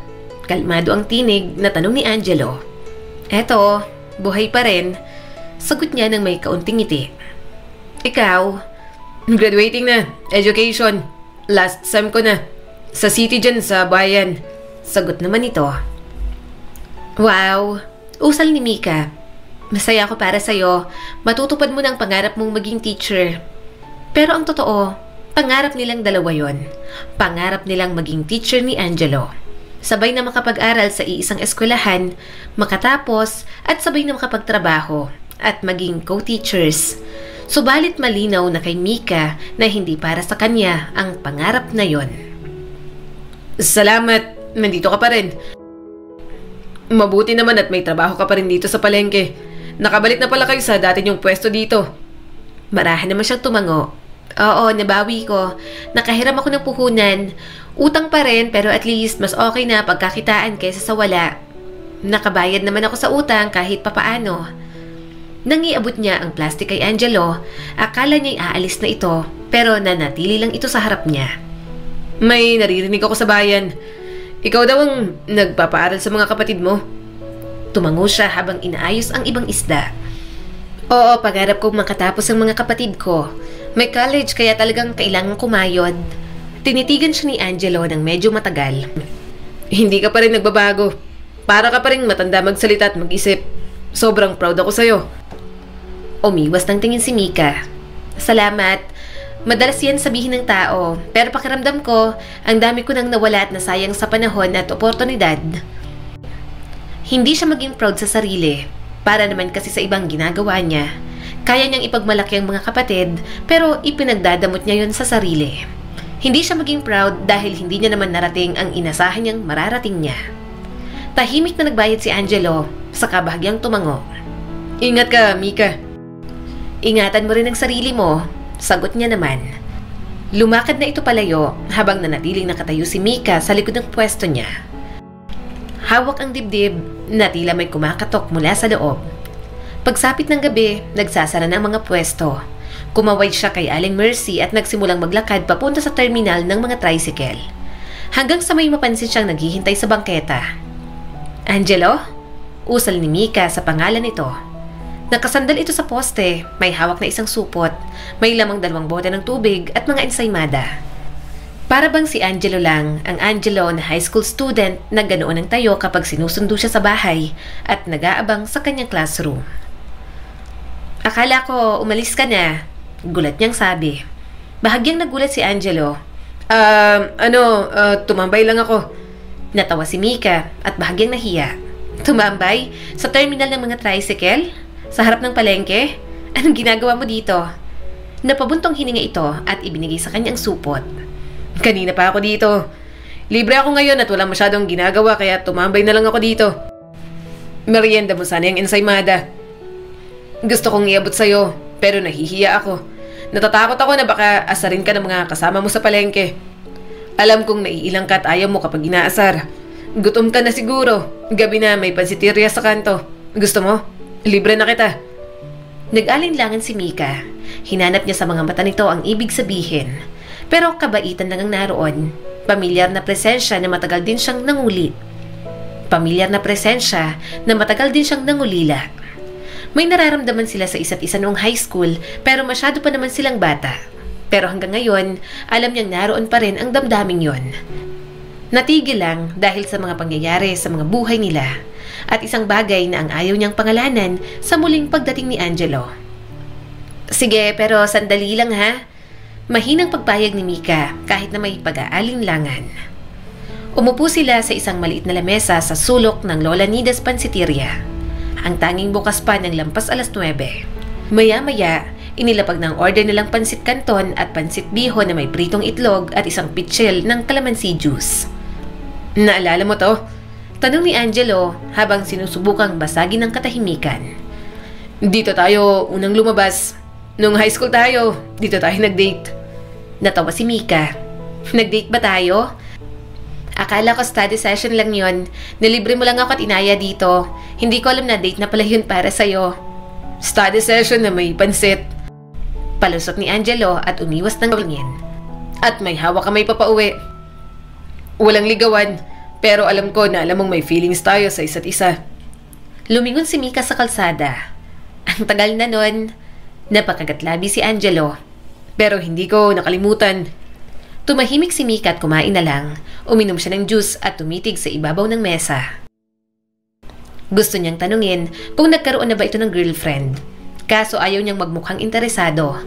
Kalmado ang tinig na tanong ni Angelo. Eto, buhay pa rin. Sagot niya nang may kaunting ngiti. Ikaw? Graduating na. Education. Last sem ko na. Sa city dyan, sa bayan. Sagot naman ito. Wow! Usal ni Mika. Masaya ako para sa'yo. Matutupad mo ng pangarap mong maging teacher. Pero ang totoo, pangarap nilang dalawa yon. Pangarap nilang maging teacher ni Angelo. Sabay na makapag-aral sa iisang eskwelahan, makatapos at sabay na makapagtrabaho at maging co-teachers. Subalit malinaw na kay Mika na hindi para sa kanya ang pangarap na yon. Salamat! Nandito ka pa rin. Mabuti naman at may trabaho ka pa rin dito sa palengke. Nakabalik na pala kayo sa dati niyong pwesto dito. Marahan naman siyang tumango. Oo, nabawi ko. Nakahiram ako ng puhunan. Utang pa rin pero at least mas okay na pagkakitaan kaysa sa wala. Nakabayad naman ako sa utang kahit papaano. Nangiabot niya ang plastic kay Angelo. Akala niya'y aalis na ito pero nanatili lang ito sa harap niya. May naririnig ako sa bayan. Ikaw daw ang nagpapaaral sa mga kapatid mo. Tumango siya habang inaayos ang ibang isda. Oo, pangarap kong makatapos ang mga kapatid ko. May college kaya talagang kailangan kumayod. Tinitigan siya ni Angelo ng medyo matagal. Hindi ka pa rin nagbabago. Para ka pa rin matanda magsalita at mag-isip. Sobrang proud ako sa'yo. Umiwas ng tingin si Mika. Salamat. Madalas yan sabihin ng tao, pero pakiramdam ko, ang dami ko nang nawala at nasayang sa panahon at oportunidad. Hindi siya maging proud sa sarili, para naman kasi sa ibang ginagawa niya. Kaya niyang ipagmalaki ang mga kapatid, pero ipinagdadamot niya yun sa sarili. Hindi siya maging proud dahil hindi niya naman narating ang inasahan niyang mararating niya. Tahimik na nagbayad si Angelo, saka bahagyang tumango. Ingat ka, Mika. Ingatan mo rin ang sarili mo. Sagot niya naman. Lumakad na ito palayo habang nanatiling nakatayo si Mika sa likod ng pwesto niya. Hawak ang dibdib na tila may kumakatok mula sa loob. Pagsapit ng gabi, nagsasara na ang mga pwesto. Kumaway siya kay Aling Mercy at nagsimulang maglakad papunta sa terminal ng mga tricycle. Hanggang sa may mapansin siyang naghihintay sa bangketa. Angelo? Usal ni Mika sa pangalan nito. Nakasandal ito sa poste, may hawak na isang supot, may lamang 2 bote ng tubig at mga ensaymada. Para bang si Angelo lang, ang Angelo na high school student na ganoon ang tayo kapag sinusundo siya sa bahay at nag-aabang sa kanyang classroom. Akala ko umalis ka na, gulat niyang sabi. Bahagyang nagulat si Angelo. Tumambay lang ako. Natawa si Mika at bahagyang nahiya. Tumambay? Sa terminal ng mga tricycle? Sa harap ng palengke? Anong ginagawa mo dito? Napabuntong hininga ito at ibinigay sa kanya ang supot. Kanina pa ako dito. Libre ako ngayon at walang masyadong ginagawa kaya tumambay na lang ako dito. Merienda mo sana yung ensaymada. Gusto kong iabot sa'yo pero nahihiya ako. Natatakot ako na baka asarin ka ng mga kasama mo sa palengke. Alam kong naiilang ka at ayaw mo kapag inaasar. Gutom ka na siguro. Gabi na may pansitirya sa kanto. Gusto mo? Libre na kita. Nag-alinlangan si Mika. Hinanap niya sa mga mata nito ang ibig sabihin. Pero kabaitan lang ang naroon. Pamilyar na presensya na matagal din siyang nanguli. Pamilyar na presensya na matagal din siyang nangulila. May nararamdaman sila sa isa't isa noong high school pero masyado pa naman silang bata. Pero hanggang ngayon, alam niyang naroon pa rin ang damdaming yon. Natigil lang dahil sa mga pangyayari sa mga buhay nila. At isang bagay na ang ayaw niyang pangalanan sa muling pagdating ni Angelo. Sige, pero sandali lang ha. Mahinang pagpayag ni Mika kahit na may pag-aalinlangan. Umupo sila sa isang maliit na lamesa sa sulok ng Lola Nida's Pansiteria. Ang tanging bukas pa ng lampas 9:00. Maya-maya, inilapag ng order nilang pansit canton at pansit bihon na may pritong itlog at isang pitsil ng calamansi juice. Naalala mo to? Tanong ni Angelo habang sinusubukang basagin ng katahimikan. Dito tayo unang lumabas. Nung high school tayo, dito tayo nag-date. Natawa si Mika. Nag-date ba tayo? Akala ko study session lang yon. Nilibre mo lang ako at inaya dito. Hindi ko alam na date na pala yun para sa'yo. Study session na may pansit. Palusot ni Angelo at umiwas ng tingin. At may hawak ka may papauwi. Walang ligawan. Pero alam ko na alam mong may feelings tayo sa isa't isa. Lumingon si Mika sa kalsada. Ang tagal na nun. Napakagatlabi si Angelo. Pero hindi ko nakalimutan. Tumahimik si Mika at kumain na lang. Uminom siya ng juice at tumitig sa ibabaw ng mesa. Gusto niyang tanungin kung nagkaroon na ba ito ng girlfriend. Kaso ayaw niyang magmukhang interesado.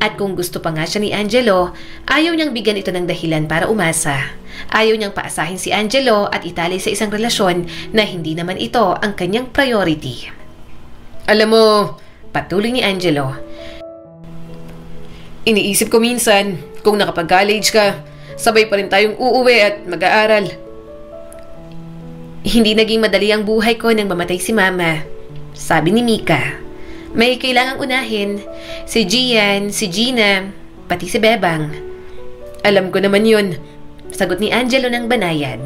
At kung gusto pa nga siya ni Angelo, ayaw niyang bigyan ito ng dahilan para umasa. Ayaw niyang paasahin si Angelo at itali sa isang relasyon na hindi naman ito ang kanyang priority. Alam mo, patuloy ni Angelo, iniisip ko minsan kung nakapag-college ka, sabay pa rin tayong uuwi at mag-aaral. Hindi naging madali ang buhay ko nang mamatay si Mama, sabi ni Mika. May kailangang unahin, si Gian, si Gina, pati si Bebang. Alam ko naman yun, sagot ni Angelo ng banayad.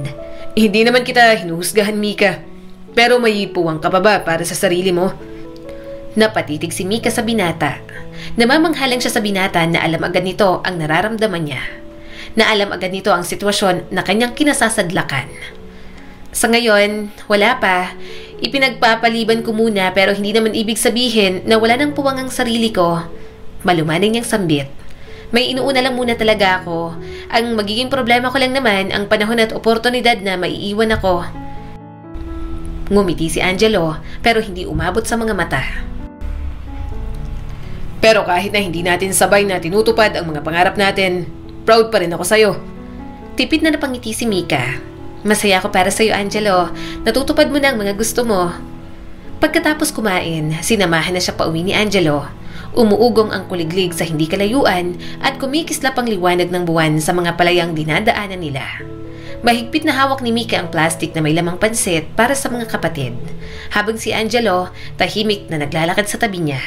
Hindi naman kita hinuhusgahan, Mika. Pero may puwang ka pa ba para sa sarili mo? Napatitig si Mika sa binata. Namamanghalang siya sa binata na alam agad nito ang nararamdaman niya. Na alam agad nito ang sitwasyon na kanyang kinasasadlakan. Sa ngayon, wala pa. Ipinagpapaliban ko muna pero hindi naman ibig sabihin na wala nang puwang ang sarili ko. Malumanay niyang sambit. May inuuna lang muna talaga ako. Ang magiging problema ko lang naman ang panahon at oportunidad na maiiwan ako. Ngumiti si Angelo pero hindi umabot sa mga mata. Pero kahit na hindi natin sabay na tinutupad ang mga pangarap natin, proud pa rin ako sa'yo. Tipid na napangiti si Mika. Masaya ako para sa'yo, Angelo. Natutupad mo na ang mga gusto mo. Pagkatapos kumain, sinamahan na siya pauwi ni Angelo. Umuugong ang kuliglig sa hindi kalayuan at kumikislap ang liwanag ng buwan sa mga palayang dinadaanan nila. Mahigpit na hawak ni Mika ang plastic na may lamang pansit para sa mga kapatid, habang si Angelo tahimik na naglalakad sa tabi niya.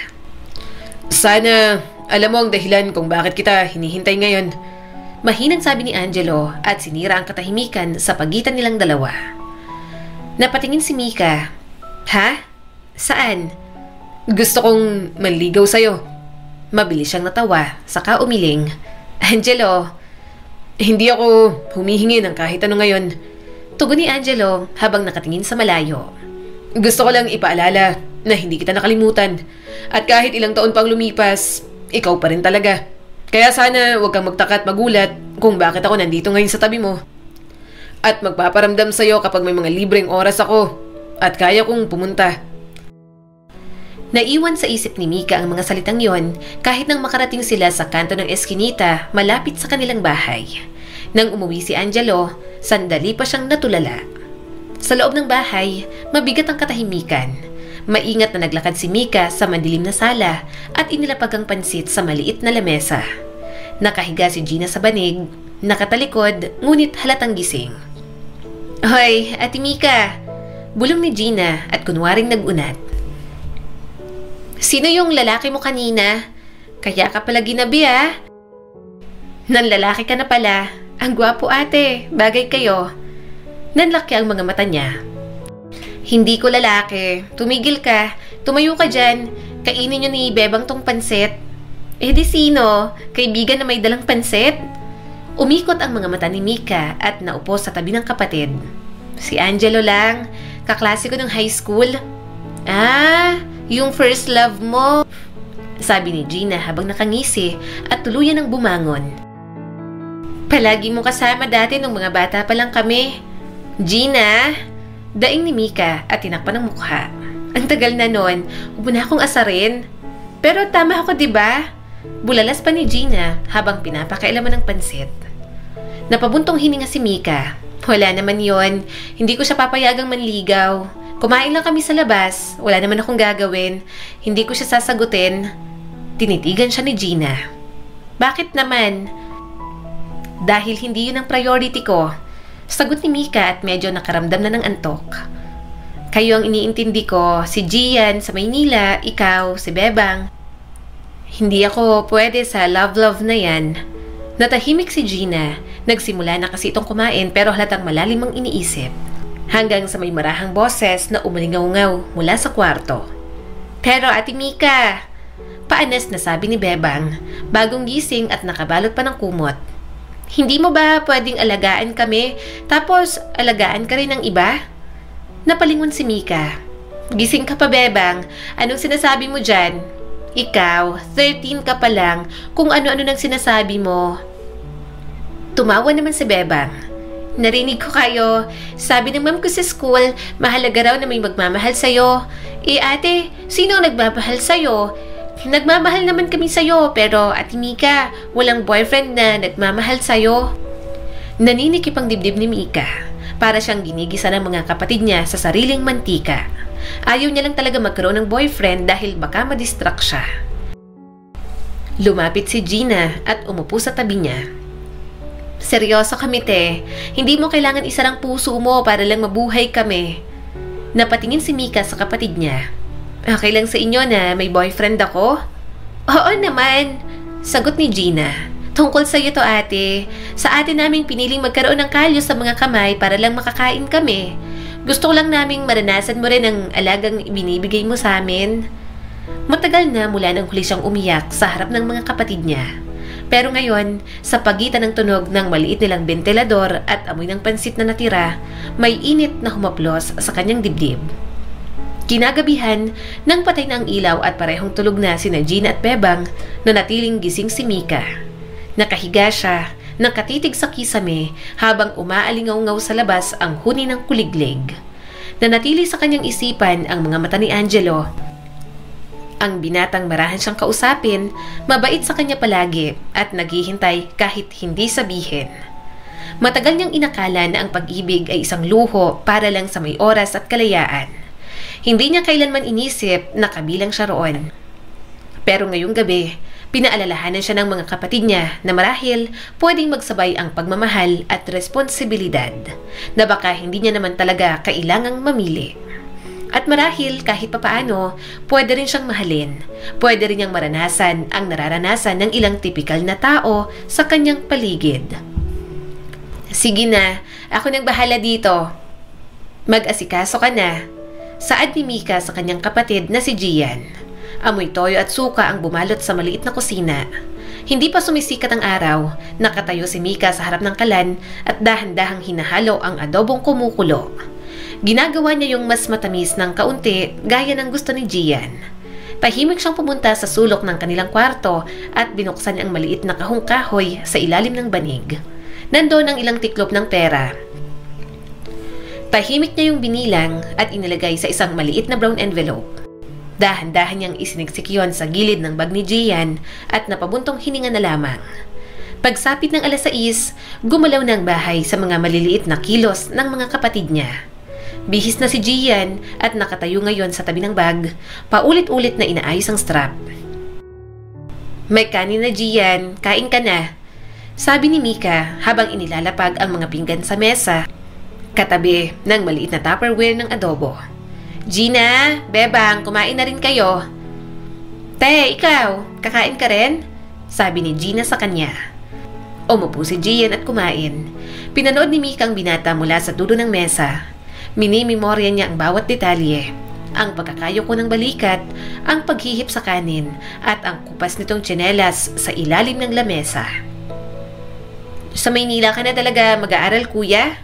Sana alam mo ang dahilan kung bakit kita hinihintay ngayon. Mahinang sabi ni Angelo at sinira ang katahimikan sa pagitan nilang dalawa. Napatingin si Mika. Ha? Saan? Gusto kong manligaw sa'yo. Mabilis siyang natawa, saka umiling. Angelo, hindi ako humihingi ng kahit ano ngayon. Tugon ni Angelo habang nakatingin sa malayo. Gusto ko lang ipaalala na hindi kita nakalimutan. At kahit ilang taon pang lumipas, ikaw pa rin talaga. Kaya sana huwag kang magtaka at magulat kung bakit ako nandito ngayon sa tabi mo. At magpaparamdam sa'yo kapag may mga libreng oras ako at kaya kong pumunta. Naiwan sa isip ni Mika ang mga salitang yon kahit nang makarating sila sa kanto ng eskinita malapit sa kanilang bahay. Nang umuwi si Angelo, sandali pa siyang natulala. Sa loob ng bahay, mabigat ang katahimikan. Maingat na naglakad si Mika sa madilim na sala at inilapag ang pansit sa maliit na lamesa. Nakahiga si Gina sa banig, nakatalikod ngunit halatang gising. Hoy, Ate Mika! Bulong ni Gina at kunwaring nag-unat. Sino yung lalaki mo kanina? Kaya ka pala ginabi Nanlalaki ka na pala. Ang gwapo ate, bagay kayo. Nanlaki ang mga mata niya. Hindi ko lalaki. Tumigil ka. Tumayo ka dyan. Kainin niyo ni Bebang tong pansit. Di sino? Kaibigan na may dalang pansit? Umikot ang mga mata ni Mika at naupo sa tabi ng kapatid. Si Angelo lang. Kaklase ko ng high school. Yung first love mo. Sabi ni Gina habang nakangisi at tuluyan ng bumangon. Palagi mo kasama dati nung mga bata pa lang kami. Gina! Daing ni Mika at tinakpan ng mukha. Ang tagal na nun, huwag na akong asarin. Pero tama ako, diba? Bulalas pa ni Gina habang pinapakailaman ng pansit. Napabuntong hininga si Mika. Wala naman yon. Hindi ko siya papayagang manligaw. Kumain lang kami sa labas. Wala naman akong gagawin. Hindi ko siya sasagutin. Tinitigan siya ni Gina. Bakit naman? Dahil hindi yun ang priority ko. Sagot ni Mika at medyo nakaramdam na ng antok. Kayo ang iniintindi ko, si Gian sa Maynila, ikaw, si Bebang. Hindi ako pwede sa love-love na yan. Natahimik si Gina. Nagsimula na kasi itong kumain pero halatang malalim ang iniisip. Hanggang sa may marahang boses na umalingaw-ngaw mula sa kwarto. Pero Ate Mika, paanas na sabi ni Bebang, bagong gising at nakabalot pa ng kumot. Hindi mo ba pwedeng alagaan kami, tapos alagaan ka rin ng iba? Napalingon si Mika. Gising ka pa, Bebang. Anong sinasabi mo dyan? Ikaw, 13 ka pa lang, kung ano-ano nang sinasabi mo. Tumawa naman si Bebang. Narinig ko kayo. Sabi ng ma'am ko sa school, mahalaga raw na may magmamahal sa'yo. Ate, sino ang nagmamahal sa'yo? Nagmamahal naman kami sa'yo, pero Ate Mika, walang boyfriend na nagmamahal sa'yo. Naninikip ang dibdib ni Mika. Para siyang ginigisa ng mga kapatid niya sa sariling mantika. Ayaw niya lang talaga magkaroon ng boyfriend dahil baka madistract siya. Lumapit si Gina at umupo sa tabi niya. Seryoso kami, te. Hindi mo kailangan isarang puso mo para lang mabuhay kami. Napatingin si Mika sa kapatid niya. Okay lang sa inyo na may boyfriend ako? Oo naman, sagot ni Gina. Tungkol sa iyo to, ate. Sa ate naming piniling magkaroon ng kalyo sa mga kamay para lang makakain kami. Gusto ko lang naming maranasan mo rin ang alagang binibigay mo sa amin. Matagal na mula nang huli siyang umiyak sa harap ng mga kapatid niya. Pero ngayon, sa pagitan ng tunog ng maliit nilang bentilador at amoy ng pansit na natira, may init na humaplos sa kanyang dibdib. Kinagabihan, nang patay na ang ilaw at parehong tulog na sina Gina at Bebang, nanatiling gising si Mika. Nakahiga siya, nakatitig sa kisame habang umaalingaw-ngaw sa labas ang huni ng kuliglig. Nanatili sa kanyang isipan ang mga mata ni Angelo. Ang binatang marahan siyang kausapin, mabait sa kanya palagi at naghihintay kahit hindi sabihin. Matagal niyang inakala na ang pag-ibig ay isang luho para lang sa may oras at kalayaan. Hindi niya kailanman inisip na kabilang siya roon. Pero ngayong gabi, pinaalalahanan siya ng mga kapatid niya na marahil pwedeng magsabay ang pagmamahal at responsibilidad, na baka hindi niya naman talaga kailangang mamili. At marahil kahit papaano, pwede rin siyang mahalin. Pwede rin niyang maranasan ang nararanasan ng ilang tipikal na tao sa kanyang paligid. Sige na, ako nang bahala dito. Mag-asikaso ka na. Saad ni Mika sa kanyang kapatid na si Gian. Amoy toyo at suka ang bumalot sa maliit na kusina. Hindi pa sumisikat ang araw, nakatayo si Mika sa harap ng kalan at dahan-dahang hinahalo ang adobong kumukulo. Ginagawa niya yung mas matamis ng kaunti gaya ng gusto ni Gian. Tahimik siyang pumunta sa sulok ng kanilang kwarto at binuksan ang maliit na kahong kahoy sa ilalim ng banig. Nandoon ang ilang tiklop ng pera. Tahimik niya yung binilang at inilagay sa isang maliit na brown envelope. Dahan-dahan niyang isiniksik yon sa gilid ng bag ni Gian at napabuntong hininga na lamang. Pagsapit ng 6:00, gumalaw na ang bahay sa mga maliliit na kilos ng mga kapatid niya. Bihis na si Gian at nakatayo ngayon sa tabi ng bag, paulit-ulit na inaayos ang strap. May kanin na, Gian, kain ka na, sabi ni Mika habang inilalapag ang mga pinggan sa mesa, katabi ng maliit na Tupperware ng adobo. Gina, Bebang, kumain na rin kayo. Te, ikaw, kakain ka rin? Sabi ni Gina sa kanya. Umupo si Gian at kumain. Pinanood ni Mika ang binata mula sa dulo ng mesa. Minimemorya niya ang bawat detalye. Ang pagkakayoko ng balikat, ang paghihip sa kanin, at ang kupas nitong tsinelas sa ilalim ng lamesa. Sa Maynila ka na talaga mag-aaral, kuya?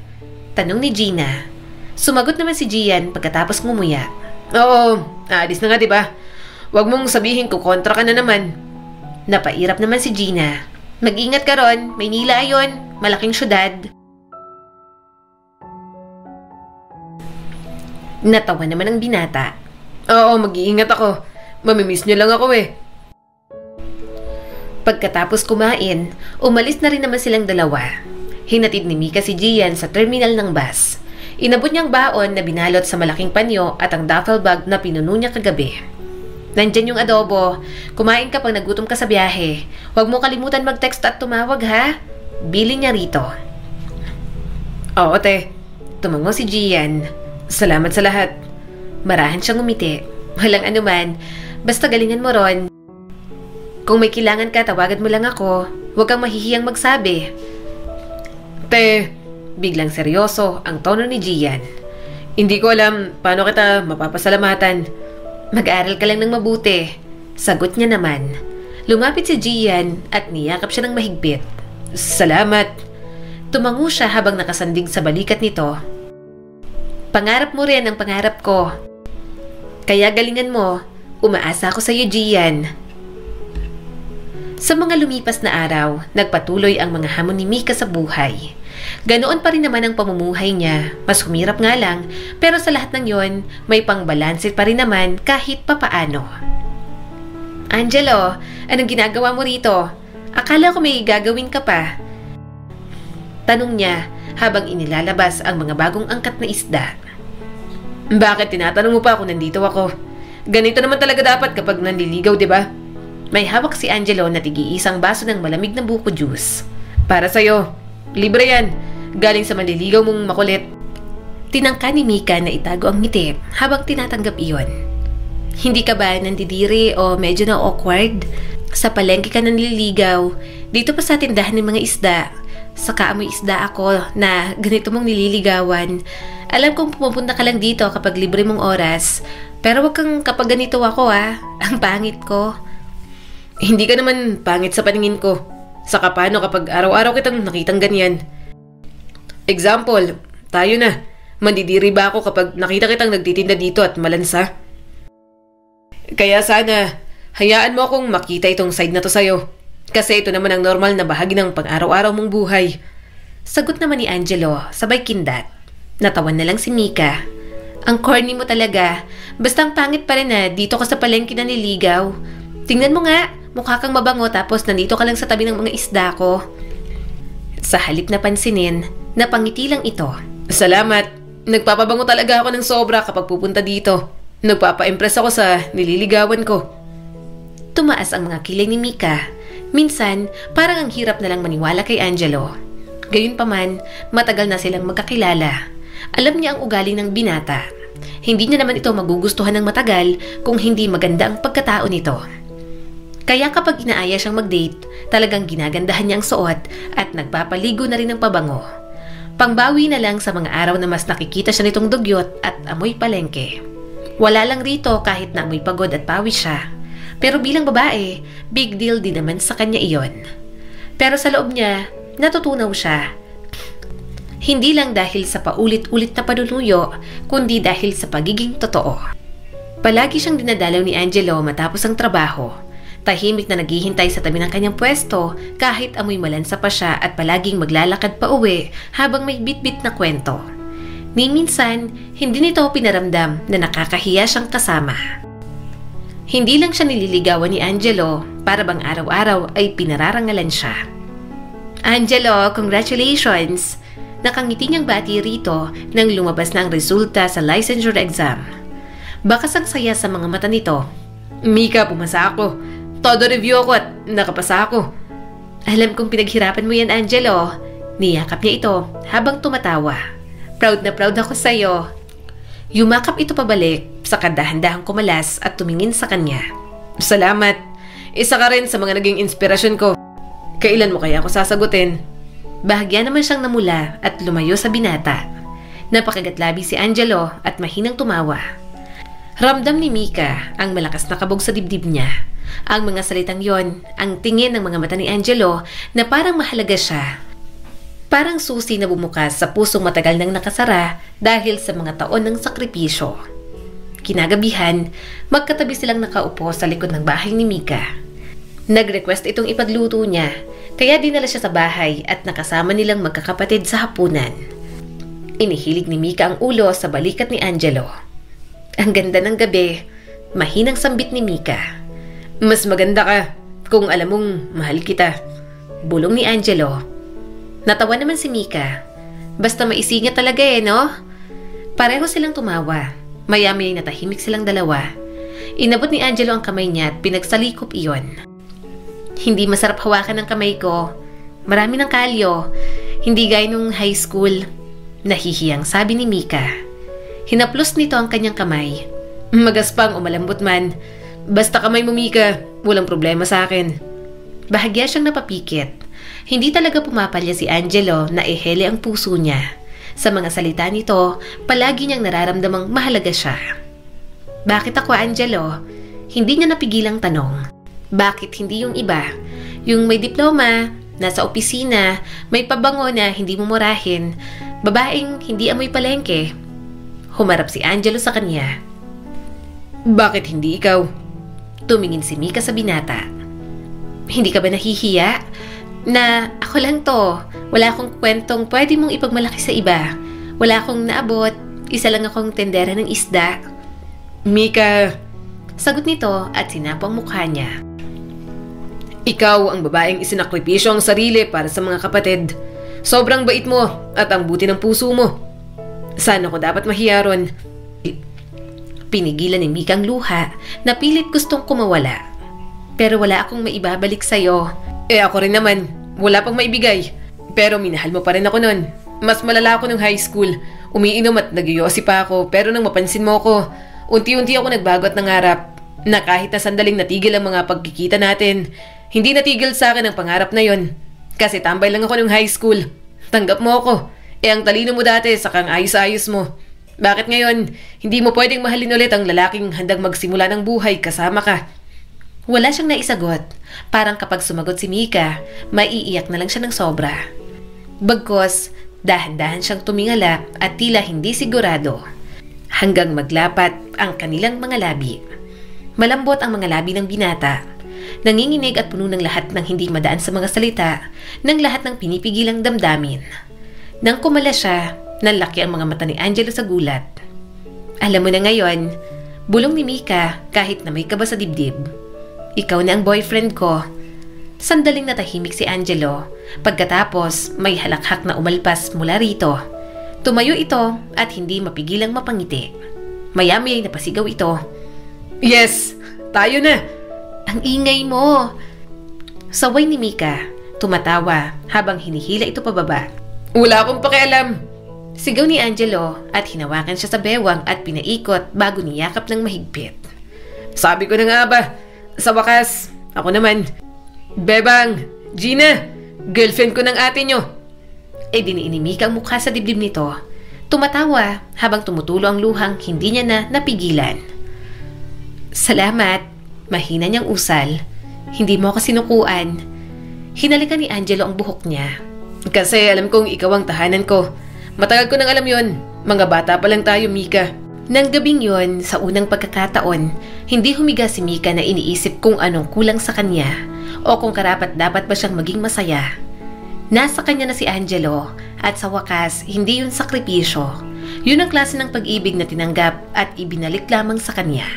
Tanong ni Gina. Sumagot naman si Gian pagkatapos ngumuya. Oo, aalis na nga diba? Huwag mong sabihin ko kontra ka na naman. Napairap naman si Gina. Mag-ingat ka ron, Maynila ayon, malaking syudad. Natawa naman ang binata. Oo, mag-iingat ako. Mamimiss niyo lang ako eh. Pagkatapos kumain, umalis na rin naman silang dalawa. Hinatid ni Mika si Gian sa terminal ng bus. Inabot niyang baon na binalot sa malaking panyo at ang duffel bag na pinuno niya kagabi. Nandyan yung adobo. Kumain ka pag nagutom ka sa biyahe. Huwag mo kalimutan mag-text at tumawag ha. Bili niya rito. Oo, te. Tumango si Gian. Salamat sa lahat. Marahan siyang umiti. Walang anuman. Basta galingan mo ron. Kung may kailangan ka, tawagan mo lang ako. Huwag kang mahihiyang magsabi. Te, biglang seryoso ang tono ni Gian. Hindi ko alam paano kita mapapasalamatan. Mag-aral ka lang ng mabuti. Sagot niya naman. Lumapit si Gian at niyakap siya ng mahigpit. Salamat. Tumango siya habang nakasandig sa balikat nito. Pangarap mo rin ang pangarap ko. Kaya galingan mo. Umaasa ako sa iyo, Gian. Sa mga lumipas na araw, nagpatuloy ang mga hamon ni Mika sa buhay. Ganoon pa rin naman ang pamumuhay niya. Mas humirap nga lang, pero sa lahat ng yon, may pangbalanse pa rin naman kahit papaano. Angelo, anong ginagawa mo rito? Akala ko may gagawin ka pa. Tanong niya habang inilalabas ang mga bagong angkat na isda. Bakit tinatanong mo pa kung nandito ako? Ganito naman talaga dapat kapag nanliligaw, di ba? May hawak si Angelo na tig-iisang baso ng malamig na buko juice. Para sa'yo. Libre yan. Galing sa manliligaw mong makulit. Tinangka ni Mika na itago ang ngiti habang tinatanggap iyon. Hindi ka ba nandidiri o medyo na awkward? Sa palengke ka nanliligaw, dito pa sa tindahan ng mga isda. Saka amoy isda ako na ganito mong nililigawan. Alam kong pumupunta ka lang dito kapag libre mong oras. Pero wag kang kapag ganito ako Ang pangit ko. Hindi ka naman pangit sa paningin ko. Saka paano kapag araw-araw kitang nakitang ganyan? Example, tayo na. Mandidiri ba ako kapag nakita kitang nagtitinda dito at malansa? Kaya sana, hayaan mo akong makita itong side na to sa'yo. Kasi ito naman ang normal na bahagi ng pang-araw-araw mong buhay. Sagot naman ni Angelo, sabay kindat. Natawan na lang si Mika. Ang corny mo talaga. Basta ang pangit pa rin na dito ka sa palengke na niligaw. Tingnan mo nga, mukha kang mabango tapos nandito ka lang sa tabi ng mga isda ko. Sa halip na pansinin, napangiti lang ito. Salamat. Nagpapabango talaga ako ng sobra kapag pupunta dito. Nagpapa-impress ako sa nililigawan ko. Tumaas ang mga kilay ni Mika. Minsan, parang ang hirap na lang maniwala kay Angelo. Gayunpaman, matagal na silang magkakilala. Alam niya ang ugali ng binata. Hindi niya naman ito magugustuhan ng matagal kung hindi maganda ang pagkatao nito. Kaya kapag inaaya siyang mag-date, talagang ginagandahan niya ang suot at nagpapaligo na rin ng pabango. Pangbawi na lang sa mga araw na mas nakikita siya nitong dugyot at amoy palengke. Wala lang rito kahit na amoy pagod at pawis siya. Pero bilang babae, big deal din naman sa kanya iyon. Pero sa loob niya, natutunaw siya. Hindi lang dahil sa paulit-ulit na panunuyo, kundi dahil sa pagiging totoo. Palagi siyang dinadalaw ni Angelo matapos ang trabaho. Tahimik na naghihintay sa tabi ng kanyang pwesto kahit amoy malansa pa siya at palaging maglalakad pa uwi habang may bit-bit na kwento. Ni minsan, hindi nito pinaramdam na nakakahiya siyang kasama. Hindi lang siya nililigawan ni Angelo, para bang araw-araw ay pinararangalan siya. Angelo, congratulations! Nakangiti niyang bati rito nang lumabas na ang resulta sa licensure exam. Bakas ang saya sa mga mata nito. Mika, pumasa ako. Todo review ako at nakapasa ako. Alam kong pinaghirapan mo yan, Angelo. Niyakap niya ito habang tumatawa. Proud na proud ako sa'yo. Yumakap ito pabalik, saka dahan-dahang kumalas at tumingin sa kanya. Salamat. Isa ka rin sa mga naging inspirasyon ko. Kailan mo kaya ako sasagutin? Bahagya naman siyang namula at lumayo sa binata. Napakagatlabi si Angelo at mahinang tumawa. Ramdam ni Mika ang malakas na kabog sa dibdib niya. Ang mga salitang yon, ang tingin ng mga mata ni Angelo na parang mahalaga siya. Parang susi na bumukas sa pusong matagal nang nakasara dahil sa mga taon ng sakripisyo. Kinagabihan, magkatabi silang nakaupo sa likod ng bahay ni Mika. Nag-request itong ipagluto niya, kaya dinala siya sa bahay at nakasama nilang magkakapatid sa hapunan. Inihilig ni Mika ang ulo sa balikat ni Angelo. Ang ganda ng gabi, mahinang sambit ni Mika. Mas maganda ka kung alam mong mahal kita. Bulong ni Angelo. Natawa naman si Mika. Basta maisingit talaga no? Pareho silang tumawa. Maya-maya natahimik silang dalawa. Inabot ni Angelo ang kamay niya at pinagsalikop iyon. Hindi masarap hawakan ng kamay ko. Marami ng kalyo. Hindi gaya nung high school. Nahihiyang sabi ni Mika. Hinaplos nito ang kanyang kamay. Magaspang o malambot man. Basta kamay mo, Mika. Walang problema sa akin. Bahagya siyang napapikit. Hindi talaga pumapalya si Angelo na ehele ang puso niya. Sa mga salita nito, palagi niyang nararamdamang mahalaga siya. Bakit ako, Angelo? Hindi niya napigilang tanong. Bakit hindi yung iba? Yung may diploma, nasa opisina, may pabango na hindi mo murahin, babaeng hindi amoy palengke. Humarap si Angelo sa kanya. Bakit hindi ikaw? Tumingin si Mika sa binata. Hindi ka ba nahihiya? Na ako lang to. Wala akong kwentong pwede mong ipagmalaki sa iba. Wala akong naabot. Isa lang akong tendera ng isda. Mika. Sagot nito at sinapo ang mukha niya. Ikaw ang babaeng isinakripisyo ang sarili para sa mga kapatid. Sobrang bait mo at ang buti ng puso mo. Sana ko dapat mahiya ron. Pinigilan ni Mika ang luha na pilit gustong kumawala. Pero wala akong maibabalik sa'yo. Ako rin naman. Wala pang maibigay. Pero minahal mo pa rin ako nun. Mas malala ako nung high school. Umiinom at nagyoyosi pa ako. Pero nang mapansin mo ako, unti-unti ako nagbago at nangarap. Na kahit na sandaling natigil ang mga pagkikita natin, hindi natigil sa akin ang pangarap na yon. Kasi tambay lang ako nung high school. Tanggap mo ako. Ang talino mo dati, sakang ayos-ayos mo. Bakit ngayon, hindi mo pwedeng mahalin ulit ang lalaking handang magsimula ng buhay kasama ka? Wala siyang naisagot. Parang kapag sumagot si Mika, maiiyak na lang siya ng sobra. Bagkos, dahan-dahan siyang tumingala at tila hindi sigurado. Hanggang maglapat ang kanilang mga labi. Malambot ang mga labi ng binata. Nanginginig at puno ng lahat ng hindi madaan sa mga salita, ng lahat ng pinipigilang damdamin. Nang kumala siya, nanlaki ang mga mata ni Angelo sa gulat. Alam mo na ngayon, bulong ni Mika kahit na may kaba sa dibdib. Ikaw na ang boyfriend ko. Sandaling natahimik si Angelo. Pagkatapos, may halakhak na umalpas mula rito. Tumayo ito at hindi mapigilang mapangiti. Maya-maya'y napasigaw ito. Yes! Tayo na! Ang ingay mo! Saway ni Mika, tumatawa habang hinihila ito pababa. Wala akong pakialam! Sigaw ni Angelo at hinawakan siya sa bewang at pinaikot bago niyakap ng mahigpit. Sabi ko na nga ba, sa wakas, ako naman. Bebang, Gina, girlfriend ko ng ate nyo. Diniin ni Mika ang mukha sa dibdib nito. Tumatawa habang tumutulo ang luhang hindi niya na napigilan. Salamat, mahina niyang usal. Hindi mo ako sinukuan. Hinalikan ni Angelo ang buhok niya. Kasi alam kong ikaw ang tahanan ko. Matagal ko nang alam yon. Mga bata pa lang tayo, Mika. Nang gabing yon, sa unang pagkakataon, hindi humiga si Mika na iniisip kung anong kulang sa kanya o kung karapat-dapat ba siyang maging masaya. Nasa kanya na si Angelo at sa wakas, hindi yun sakripisyo. Yun ang klase ng pag-ibig na tinanggap at ibinalik lamang sa kanya.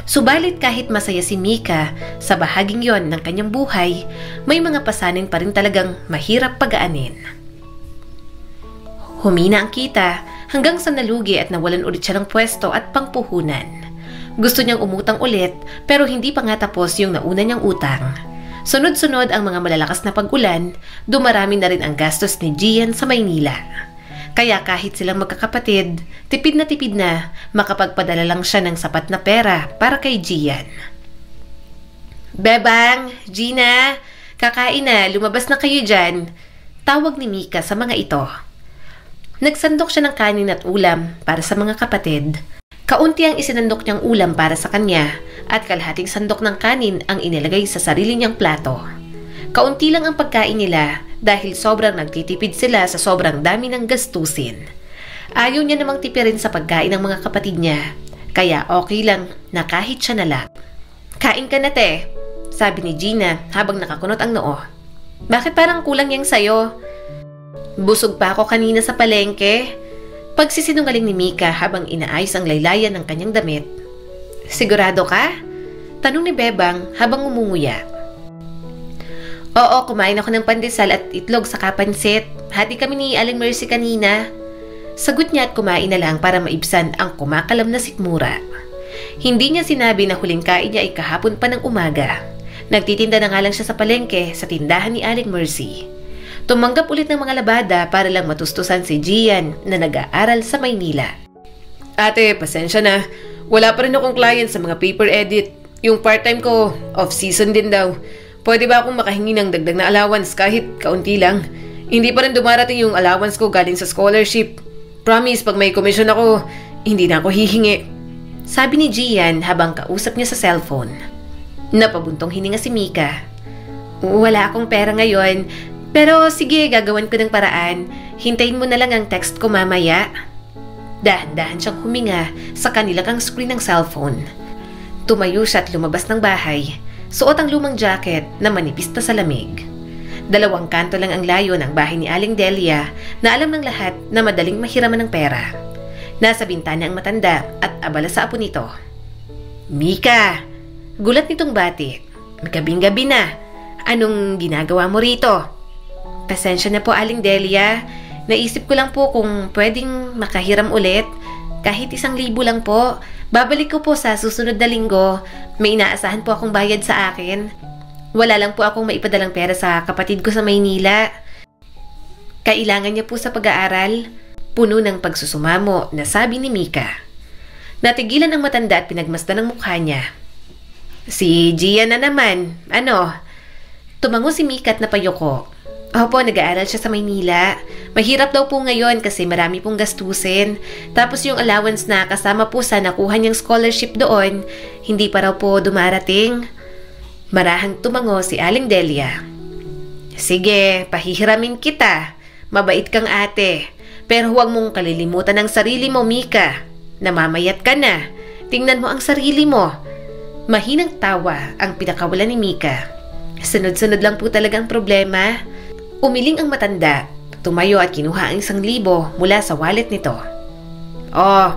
Subalit kahit masaya si Mika sa bahaging yon ng kanyang buhay, may mga pasanin pa rin talagang mahirap pagaanin. Humina ang kita hanggang sa nalugi at nawalan ulit siya ng pwesto at pangpuhunan. Gusto niyang umutang ulit pero hindi pa nga tapos yung nauna niyang utang. Sunod-sunod ang mga malalakas na pag-ulan, dumarami na rin ang gastos ni Gian sa Maynila. Kaya kahit silang magkakapatid, tipid na makapagpadala lang siya ng sapat na pera para kay Gian. Bebang, Gina, kakain na, lumabas na kayo dyan. Tawag ni Mika sa mga ito. Nagsandok siya ng kanin at ulam para sa mga kapatid. Kaunti ang isinandok niyang ulam para sa kanya at kalahating sandok ng kanin ang inilagay sa sarili niyang plato. Kaunti lang ang pagkain nila dahil sobrang nagtitipid sila sa sobrang dami ng gastusin. Ayaw niya namang tipirin sa pagkain ng mga kapatid niya, kaya okay lang na kahit siya na lang. Kain ka na te, sabi ni Gina habang nakakunot ang noo. Bakit parang kulang yang sayo? Busog pa ako kanina sa palengke. Pagsisinungaling ni Mika habang inaayos ang laylayan ng kanyang damit. Sigurado ka? Tanong ni Bebang habang umunguya. Oo, kumain ako ng pandesal at itlog sa kapansit. Hati kami ni Aling Mercy kanina. Sagot niya at kumain na lang para maibsan ang kumakalam na sikmura. Hindi niya sinabi na huling kain niya ay kahapon pa ng umaga. Nagtitinda na nga lang siya sa palengke sa tindahan ni Aling Mercy. Tumanggap ulit ng mga labada para lang matustusan si Gian na nag-aaral sa Maynila. Ate, pasensya na. Wala pa rin akong client sa mga paper edit. Yung part-time ko, off-season din daw. Pwede ba akong makahingi ng dagdag na allowance kahit kaunti lang? Hindi pa rin dumarating yung allowance ko galing sa scholarship. Promise, pag may commission ako, hindi na ako hihingi. Sabi ni Gian habang kausap niya sa cellphone. Napabuntong hininga si Mika. Wala akong pera ngayon, pero sige, gagawan ko ng paraan. Hintayin mo na lang ang text ko mamaya. Dahan-dahan siyang huminga sa kanilang screen ng cellphone. Tumayo siya at lumabas ng bahay. Suot ang lumang jacket na manipis na sa lamig. 2 kanto lang ang layo ng bahay ni Aling Delia na alam ng lahat na madaling mahiraman ng pera. Nasa bintana ang matanda at abala sa apo nito. Mika! Gulat nitong bati. Gabing-gabi na. Anong ginagawa mo rito? Pasensya na po, Aling Delia. Naisip ko lang po kung pwedeng makahiram ulit. Kahit 1,000 lang po. Babalik ko po sa susunod na linggo. May inaasahan po akong bayad sa akin. Wala lang po akong maipadalang pera sa kapatid ko sa Maynila. Kailangan niya po sa pag-aaral. Puno ng pagsusumamo na sabi ni Mika. Natigilan ang matanda at pinagmasdan ang mukha niya. Si Gian na naman. Ano? Tumango si Mika at napayoko. Opo, nag-aaral siya sa Maynila. Mahirap daw po ngayon kasi marami pong gastusin. Tapos yung allowance na kasama po sa nakuha niyang scholarship doon, hindi pa raw po dumarating. Marahang tumango si Aling Delia. Sige, pahihiramin kita. Mabait kang ate. Pero huwag mong kalilimutan ang sarili mo, Mika. Namamayat ka na. Tingnan mo ang sarili mo. Mahinang tawa ang pinakawalan ni Mika. Sunod-sunod lang po talagang problema. Umiling ang matanda. Tumayo at kinuha ang 1,000 mula sa wallet nito. Oh,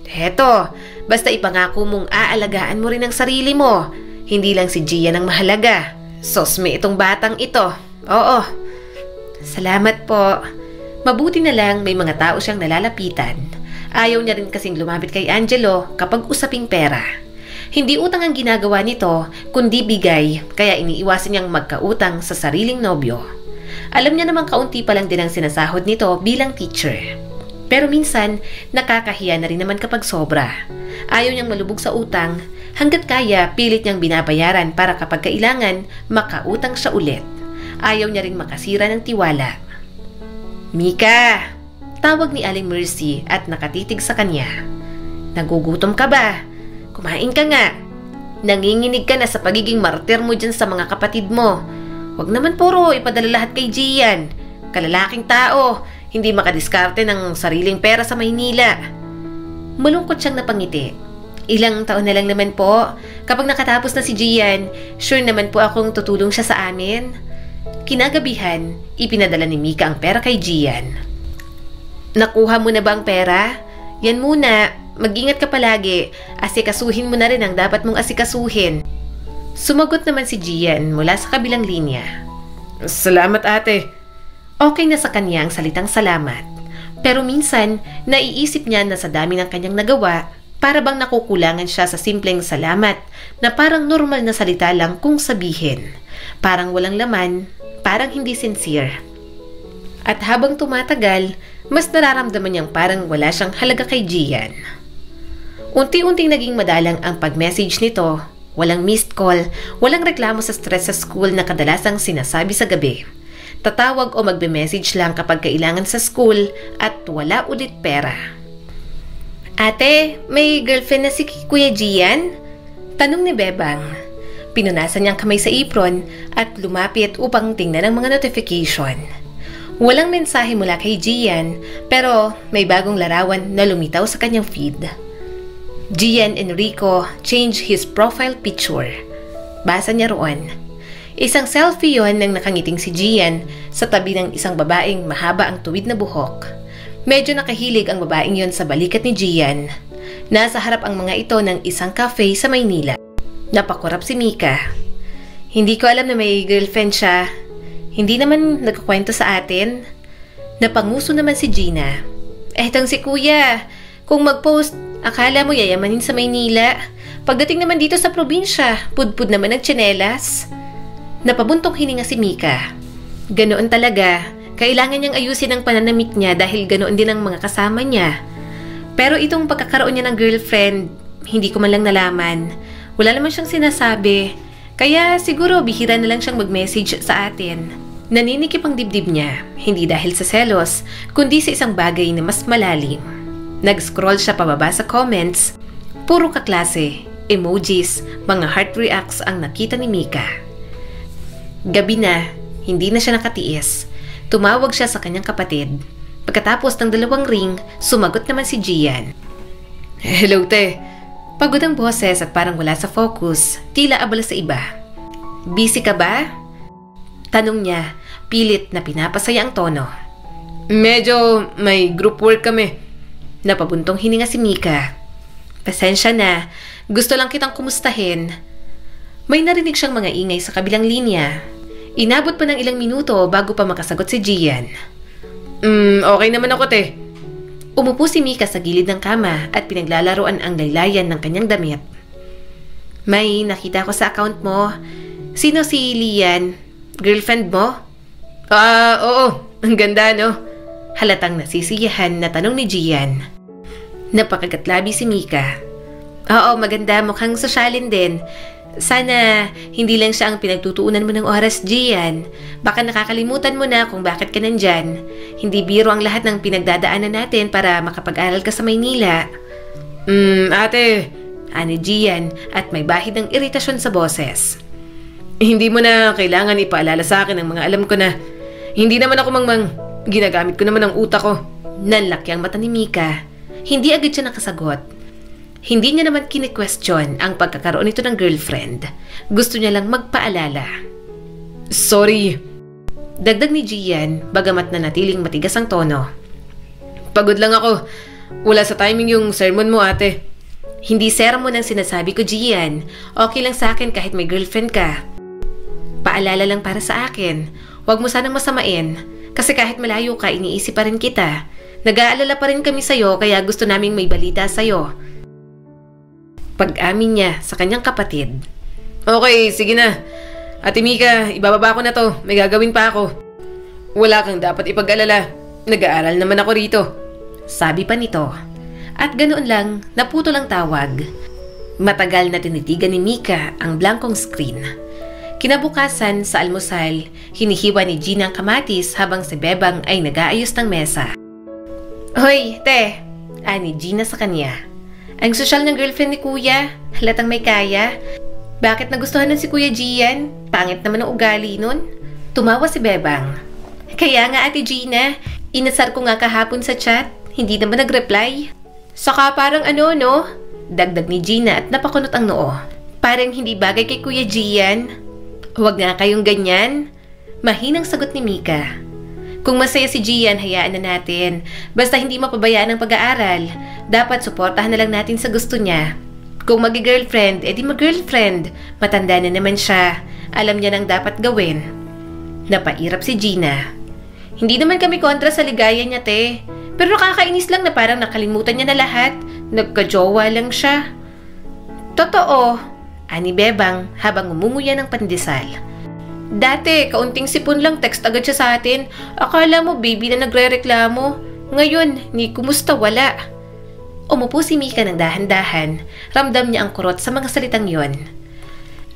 heto. Basta ipangako mong aalagaan mo rin ang sarili mo. Hindi lang si Gian ang mahalaga. Sosme itong batang ito. Oo. Salamat po. Mabuti na lang may mga tao siyang nalalapitan. Ayaw niya rin kasing lumapit kay Angelo kapag usaping pera. Hindi utang ang ginagawa nito, kundi bigay, kaya iniiwasan niyang magkautang sa sariling nobyo. Alam niya namang kaunti pa lang din ang sinasahod nito bilang teacher. Pero minsan, nakakahiya na rin naman kapag sobra. Ayaw niyang malubog sa utang, hanggat kaya pilit niyang binabayaran para kapag kailangan, makautang siya ulit. Ayaw niya rin makasira ng tiwala. Mika! Tawag ni Aling Mercy at nakatitig sa kanya. Nagugutom ka ba? Kumain ka nga. Nanginginig ka na sa pagiging martir mo dyan sa mga kapatid mo. Huwag naman puro ipadala lahat kay Gian. Kalalaking tao, hindi makadiskarte ng sariling pera sa Maynila. Malungkot siyang napangiti. Ilang taon na lang naman po. Kapag nakatapos na si Gian, sure naman po akong tutulong siya sa amin. Kinagabihan, ipinadala ni Mika ang pera kay Gian. Nakuha mo na ba ang pera? Yan muna, mag-ingat ka palagi. Asikasuhin mo na rin ang dapat mong asikasuhin. Sumagot naman si Gian mula sa kabilang linya. Salamat ate. Okay na sa kanya ang salitang salamat. Pero minsan, naiisip niya na sa dami ng kanyang nagawa, para bang nakukulangan siya sa simpleng salamat na parang normal na salita lang kung sabihin. Parang walang laman, parang hindi sincere. At habang tumatagal, mas nararamdaman niyang parang wala siyang halaga kay Gian. Unti-unting naging madalang ang pag-message nito. Walang missed call, walang reklamo sa stress sa school na kadalasang sinasabi sa gabi. Tatawag o magbe-message lang kapag kailangan sa school at wala ulit pera. Ate, may girlfriend na si Kuya Gian? Tanong ni Bebang. Pinunasan niyang kamay sa apron at lumapit upang tingnan ang mga notification. Walang mensahe mula kay Gian, pero may bagong larawan na lumitaw sa kanyang feed. Gian Enrico changed his profile picture. Basa niya roon. Isang selfie yon ng nakangiting si Gian sa tabi ng isang babaeng mahaba ang tuwid na buhok. Medyo nakahilig ang babaeng yon sa balikat ni Gian. Nasa harap ang mga ito ng isang cafe sa Maynila. Napakurap si Mika. Hindi ko alam na may girlfriend siya. Hindi naman nagkukwento sa atin. Napanguso naman si Gina. Ehtang si Kuya. Kung mag-post, akala mo yayamanin sa Maynila. Pagdating naman dito sa probinsya, pudpud naman ng tsinelas. Napabuntong hininga si Mika. Ganoon talaga. Kailangan niyang ayusin ang pananamit niya dahil ganoon din ang mga kasama niya. Pero itong pagkakaroon niya ng girlfriend, hindi ko man lang nalaman. Wala naman siyang sinasabi. Kaya siguro bihira na lang siyang mag-message sa atin. Naninikip ang dibdib niya, hindi dahil sa selos, kundi sa isang bagay na mas malalim. Nag-scroll siya pababa sa comments. Puro kaklase, emojis, mga heart reacts ang nakita ni Mika. Gabi na, hindi na siya nakatiis. Tumawag siya sa kanyang kapatid. Pagkatapos ng 2 ring, sumagot naman si Gian. Hello, te. Pagod ang boses at parang wala sa focus, tila abala sa iba. Busy ka ba? Tanong niya, pilit na pinapasaya ang tono. Medyo may group work kami. Napabuntong hininga si Mika. Pasensya na, gusto lang kitang kumustahin. May narinig siyang mga ingay sa kabilang linya. Inabot pa ng ilang minuto bago pa makasagot si Gian. Okay naman ako, te. Umupo si Mika sa gilid ng kama at pinaglalaroan ang laylayan ng kanyang damit. May nakita ko sa account mo. Sino si Lian? Girlfriend mo? Oo. Ang ganda, no? Halatang nasisiyahan na tanong ni Gian. Napakagatlabi si Mika. Oo, maganda. Mukhang sosyalin din. Sana hindi lang siya ang pinagtutuunan mo ng oras, Gian. Baka nakakalimutan mo na kung bakit ka nandyan. Hindi biro ang lahat ng pinagdadaanan natin para makapag-aral ka sa Maynila. Ate, ani Gian at may bahid ng iritasyon sa boses. Hindi mo na kailangan ipaalala sa akin ang mga alam ko na. Hindi naman ako mangmang. Ginagamit ko naman ang utak ko. Nanlaki ang mata ni Mika. Hindi agad siya nakasagot. Hindi niya naman kini-question ang pagkakaroon nito ng girlfriend. Gusto niya lang magpaalala. Sorry. Dagdag ni Gian, bagamat na natiling matigas ang tono. Pagod lang ako. Wala sa timing yung sermon mo, ate. Hindi sermon ang sinasabi ko, Gian. Okay lang sa akin kahit may girlfriend ka. Paalala lang para sa akin. Huwag mo sanang masamain. Kasi kahit malayo ka, iniisip pa rin kita. Nag-aalala pa rin kami sa'yo kaya gusto naming may balita sa'yo. Pag-amin niya sa kanyang kapatid. Okay, sige na. Ate Mika, ibababa ko na to. May gagawin pa ako. Wala kang dapat ipag-alala. Nag-aaral naman ako rito. Sabi pa nito. At ganoon lang, naputo lang tawag. Matagal na tinitigan ni Mika ang blankong screen. Kinabukasan sa almusal, hinihiwa ni Gina ang kamatis habang si Bebang ay nag-aayos ng mesa. Hoy, te! Ani Gina sa kanya. Ang sosyal ng girlfriend ni Kuya, halatang may kaya. Bakit nagustuhan nun si Kuya Gian? Pangit naman ang ugali nun. Tumawa si Bebang. Kaya nga Ate Gina, inasar ko nga kahapon sa chat, hindi naman nag-reply. Saka parang ano no? Dagdag ni Gina at napakunot ang noo. Parang hindi bagay kay Kuya Gian. Huwag nga kayong ganyan. Mahinang sagot ni Mika. Kung masaya si Gian, hayaan na natin. Basta hindi mapabayaan ang pag-aaral. Dapat suportahan na lang natin sa gusto niya. Kung mag-girlfriend, edi mag-girlfriend. Matanda na naman siya. Alam niya nang dapat gawin. Napairap si Gina. Hindi naman kami kontra sa ligaya niya, te. Pero nakakainis lang na parang nakalimutan niya na lahat. Nagka-jowa lang siya. Totoo. Ani Bebang habang umunguya ng pandesal. Dati, kaunting sipon lang text agad siya sa atin. Akala mo baby na nagre-reklamo. Ngayon, ni kumusta wala. Umupo si Mika ng dahan-dahan. Ramdam niya ang kurot sa mga salitang yon.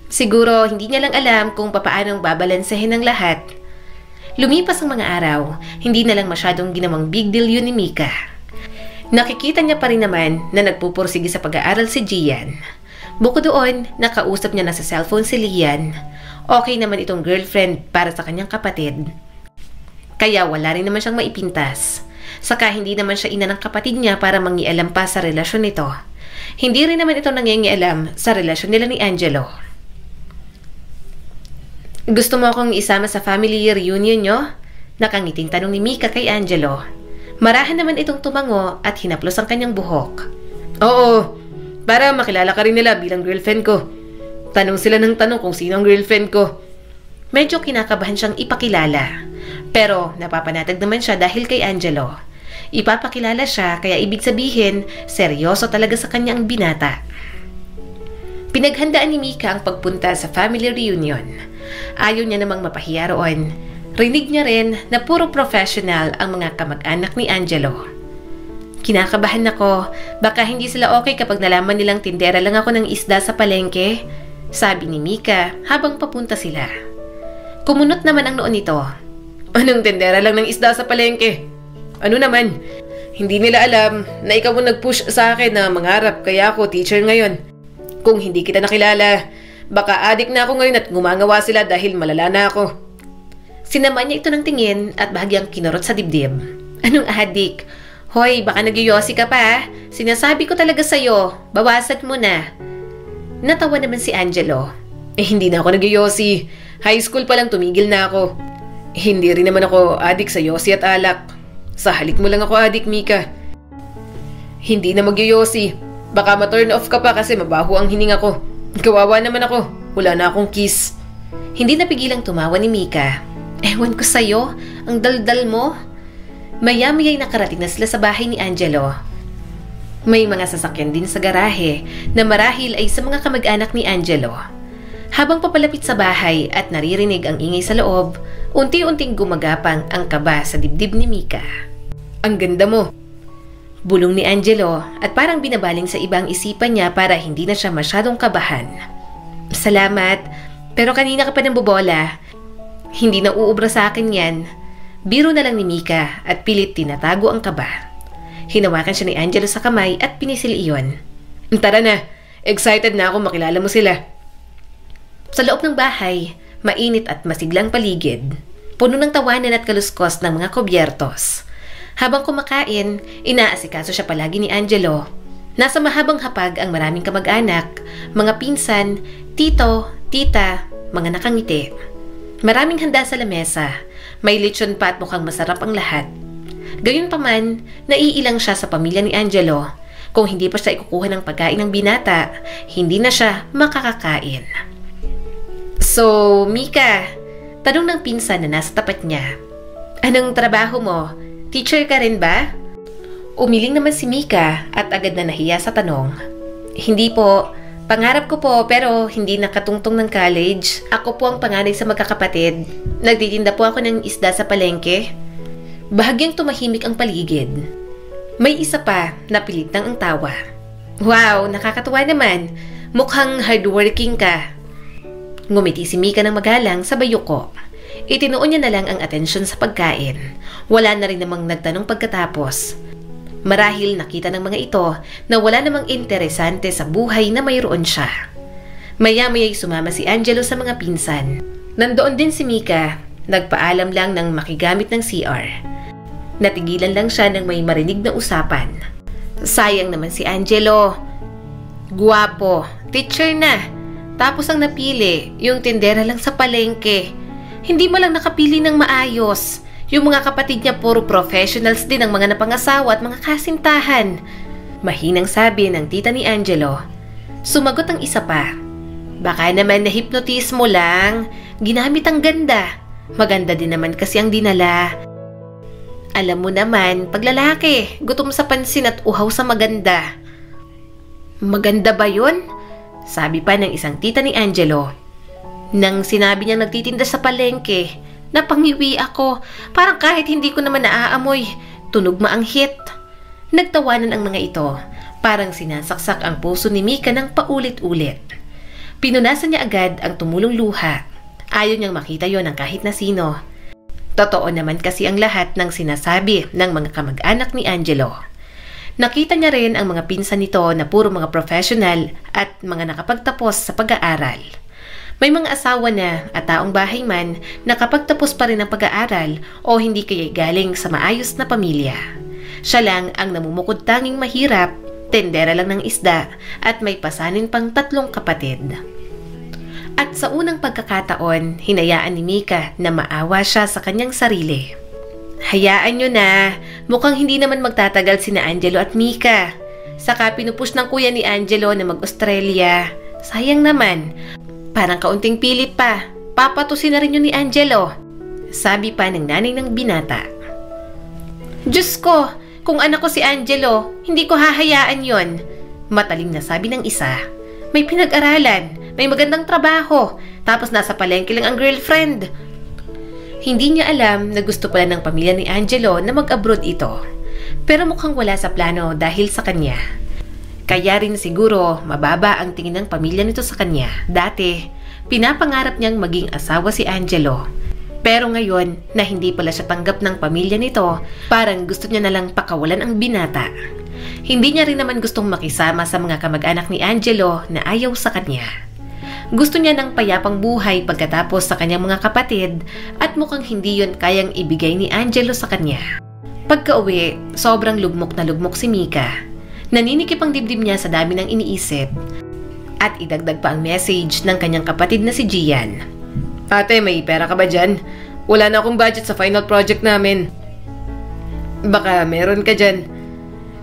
Siguro hindi niya lang alam kung papaanong babalansehin ang lahat. Lumipas ang mga araw, hindi na lang masyadong ginawang big deal yun ni Mika. Nakikita niya pa rin naman na nagpupursige sa pag-aaral si Gian. Bukod doon, nakausap niya na sa cellphone si Lian. Okay naman itong girlfriend para sa kanyang kapatid. Kaya wala rin naman siyang maipintas. Saka hindi naman siya ina ng kapatid niya para mangialam pa sa relasyon nito. Hindi rin naman ito nangingialam sa relasyon nila ni Angelo. Gusto mo akong isama sa family reunion nyo? Nakangiting tanong ni Mika kay Angelo. Marahan naman itong tumango at hinaplos ang kanyang buhok. Oo. Para makilala ka rin nila bilang girlfriend ko. Tanong sila ng tanong kung sino ang girlfriend ko. Medyo kinakabahan siyang ipakilala. Pero napapanatag naman siya dahil kay Angelo. Ipapakilala siya kaya ibig sabihin, seryoso talaga sa kanya ang binata. Pinaghandaan ni Mika ang pagpunta sa family reunion. Ayaw niya namang mapahiya roon. Rinig niya rin na puro professional ang mga kamag-anak ni Angelo. Kinakabahan ako, baka hindi sila okay kapag nalaman nilang tindera lang ako ng isda sa palengke, sabi ni Mika habang papunta sila. Kumunot naman ang noon nito. Anong tindera lang ng isda sa palengke? Ano naman? Hindi nila alam na ikaw mo nag-push sa akin na mangarap kaya ako teacher ngayon. Kung hindi kita nakilala, baka adik na ako ngayon at gumangawa sila dahil malala na ako. Sinaman niya ito ng tingin at bahagyang kinurot sa dibdib. Anong adik? Hoy, baka nagyoyosi ka pa. Sinasabi ko talaga sa'yo, bawasan mo na. Natawa naman si Angelo. Hindi na ako nagyoyosi. High school pa lang tumigil na ako. Hindi rin naman ako adik sa yosi at alak. Sa halik mo lang ako adik, Mika. Hindi na magyoyosi. Baka ma-turn off ka pa kasi mabaho ang hininga ko. Kawawa naman ako. Wala na akong kiss. Hindi napigilang tumawa ni Mika. Ewan ko sa'yo, ang daldal mo. Maya-maya'y nakarating na sila sa bahay ni Angelo. May mga sasakyan din sa garahe na marahil ay sa mga kamag-anak ni Angelo. Habang papalapit sa bahay at naririnig ang ingay sa loob, unti-unting gumagapang ang kaba sa dibdib ni Mika. Ang ganda mo! Bulong ni Angelo at parang binabaling sa ibang isipan niya para hindi na siya masyadong kabahan. Salamat, pero kanina ka pa ng bobola. Hindi na uubra sa akin yan. Biro na lang ni Mika at pilit tinatago ang kaba. Hinawakan siya ni Angelo sa kamay at pinisil iyon. Tara na, excited na ako makilala mo sila. Sa loob ng bahay, mainit at masiglang paligid. Puno ng tawanan at kaluskos ng mga kubyertos. Habang kumakain, inaasikaso siya palagi ni Angelo. Nasa mahabang hapag ang maraming kamag-anak, mga pinsan, tito, tita, mga nakangiti. Maraming handa sa lamesa. May lechon pa at mukhang masarap ang lahat. Gayunpaman, naiilang siya sa pamilya ni Angelo. Kung hindi pa siya ikukuha ng pagkain ng binata, hindi na siya makakakain. So, Mika, tanong ng pinsan na nasa tapat niya. Anong trabaho mo? Teacher ka rin ba? Umiling naman si Mika at agad na nahiya sa tanong. Hindi po. Pangarap ko po pero hindi nakatungtong ng college. Ako po ang panganay sa magkakapatid. Nagtitinda po ako ng isda sa palengke. Bahagyang tumahimik ang paligid. May isa pa na pilitang ang tawa. Wow, nakakatuwa naman. Mukhang hardworking ka. Ngumiti si Mika ng magalang sa bayuko. Itinuon niya na lang ang atensyon sa pagkain. Wala na rin namang nagtanong pagkatapos. Marahil nakita ng mga ito na wala namang interesante sa buhay na mayroon siya. Maya-maya'y sumama si Angelo sa mga pinsan. Nandoon din si Mika, nagpaalam lang ng makigamit ng CR. Natigilan lang siya nang may marinig na usapan. Sayang naman si Angelo. Guwapo, teacher na. Tapos ang napili, yung tindera lang sa palengke. Hindi mo lang nakapili ng maayos. Yung mga kapatid niya puro professionals din ang mga napangasawa at mga kasintahan. Mahinang sabi ng tita ni Angelo. Sumagot ang isa pa. Baka naman na-hypnotize mo lang. Ginamit ang ganda. Maganda din naman kasi ang dinala. Alam mo naman, pag lalaki, gutom sa pansin at uhaw sa maganda. Maganda ba yun? Sabi pa ng isang tita ni Angelo. Nang sinabi niyang nagtitinda sa palengke, napangiwi ako. Parang kahit hindi ko naman naaamoy, tunog maanghit. Nagtawanan ang mga ito. Parang sinasaksak ang puso ni Mika ng paulit-ulit. Pinunasan niya agad ang tumulong luha. Ayaw niyang makita yon ng kahit na sino. Totoo naman kasi ang lahat ng sinasabi ng mga kamag-anak ni Angelo. Nakita niya rin ang mga pinsan nito na puro mga professional at mga nakapagtapos sa pag-aaral. May mga asawa na at taong bahay man nakapagtapos pa rin ang pag-aaral o hindi kaya galing sa maayos na pamilya. Siya lang ang namumukod tanging mahirap, tendera lang ng isda at may pasanin pang 3 kapatid. At sa unang pagkakataon, hinayaan ni Mika na maawa siya sa kanyang sarili. Hayaan nyo na, mukhang hindi naman magtatagal sina Angelo at Mika. Saka pinupush ng kuya ni Angelo na mag-Australia. Sayang naman, parang kaunting pilit pa, papatusin na rin yun ni Angelo. Sabi pa ng nanay ng binata. Diyos ko, kung anak ko si Angelo, hindi ko hahayaan yon. Mataling na sabi ng isa. May pinag-aralan, may magandang trabaho, tapos nasa palengke lang ang girlfriend. Hindi niya alam na gusto pala ng pamilya ni Angelo na mag-abroad ito. Pero mukhang wala sa plano dahil sa kanya. Kaya rin siguro mababa ang tingin ng pamilya nito sa kanya. Dati, pinapangarap niyang maging asawa si Angelo. Pero ngayon na hindi pala siya tanggap ng pamilya nito, parang gusto niya na lang pakawalan ang binata. Hindi niya rin naman gustong makisama sa mga kamag-anak ni Angelo na ayaw sa kanya. Gusto niya ng payapang buhay pagkatapos sa kanyang mga kapatid at mukhang hindi yun kayang ibigay ni Angelo sa kanya. Pagka-uwi, sobrang lugmok na lugmok si Mika. Naninikip ang dibdib niya sa dami ng iniisip. At idagdag pa ang message ng kanyang kapatid na si Gian. Ate, may pera ka ba dyan? Wala na akong budget sa final project namin. Baka meron ka dyan.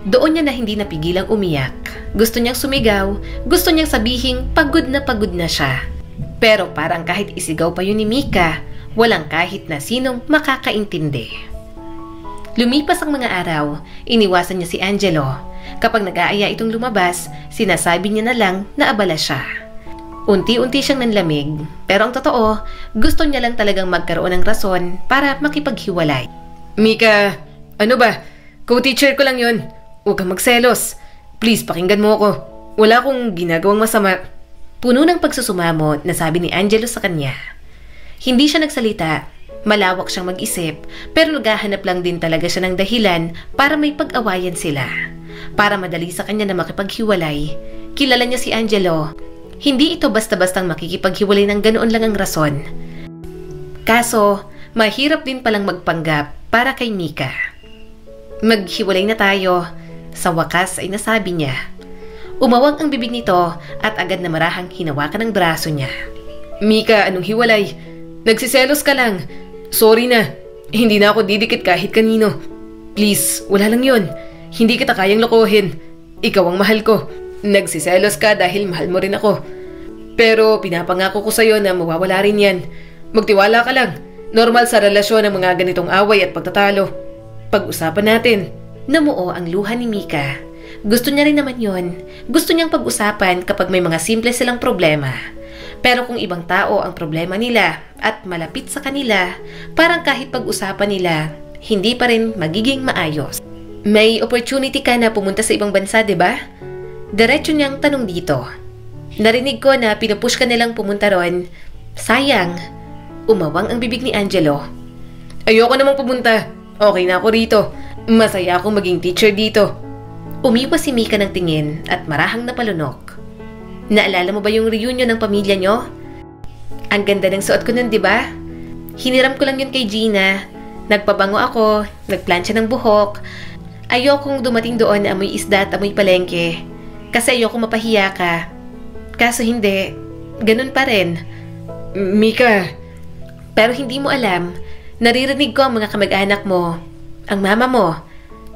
Doon niya na hindi napigilang umiyak. Gusto niyang sumigaw, gusto niyang sabihing pagod na siya. Pero parang kahit isigaw pa yun ni Mika, walang kahit na sinong makakaintindi. Lumipas ang mga araw, iniwasan niya si Angelo. Kapag nag-aaya itong lumabas, sinasabi niya na lang na abala siya. Unti-unti siyang nanlamig, pero ang totoo, gusto niya lang talagang magkaroon ng rason para makipaghiwalay. Mika, ano ba? Co-teacher ko lang yun. Huwag kang magselos. Please, pakinggan mo ako. Wala akong ginagawang masama. Puno ng pagsusumamo na sabi ni Angelo sa kanya. Hindi siya nagsalita. Malawak siyang mag-isip, pero naghahanap lang din talaga siya ng dahilan para may pag-awayan sila. Para madali sa kanya na makipaghiwalay. Kilala niya si Angelo. Hindi ito basta-bastang makikipaghiwalay ng ganoon lang ang rason. Kaso, mahirap din palang magpanggap para kay Mika. Maghiwalay na tayo. Sa wakas ay nasabi niya. Umawag ang bibig nito at agad na marahang hinawakan ang braso niya. Mika, anong hiwalay? Nagsiselos ka lang. Sorry na. Hindi na ako didikit kahit kanino. Please, wala lang yun. Hindi kita kayang lokohin. Ikaw ang mahal ko. Nagsiselos ka dahil mahal mo rin ako. Pero pinapangako ko sa'yo na mawawala rin yan. Magtiwala ka lang. Normal sa relasyon ang mga ganitong away at pagtatalo. Pag-usapan natin. Namuo ang luha ni Mika. Gusto niya rin naman yon. Gusto niyang pag-usapan kapag may mga simple silang problema. Pero kung ibang tao ang problema nila at malapit sa kanila, parang kahit pag-usapan nila, hindi pa rin magiging maayos. May opportunity ka na pumunta sa ibang bansa, 'di ba? Diretso niyang tanong dito. Narinig ko na pinupush ka nilang pumunta ron. Sayang. Umawang ang bibig ni Angelo. Ayoko namang pumunta. Okay na ako rito. Masaya akong maging teacher dito. Umiwas si Mika ng tingin at marahang napalunok. Naalala mo ba yung reunion ng pamilya nyo? Ang ganda ng suot ko nun, di ba? Hiniram ko lang yun kay Gina. Nagpabango ako, nagplansya ng buhok. Ayokong dumating doon na amoy isda at amoy palengke. Kasi ayokong mapahiya ka. Kaso hindi. Ganun pa rin. Mika. Pero hindi mo alam, naririnig ko ang mga kamag-anak mo. Ang mama mo.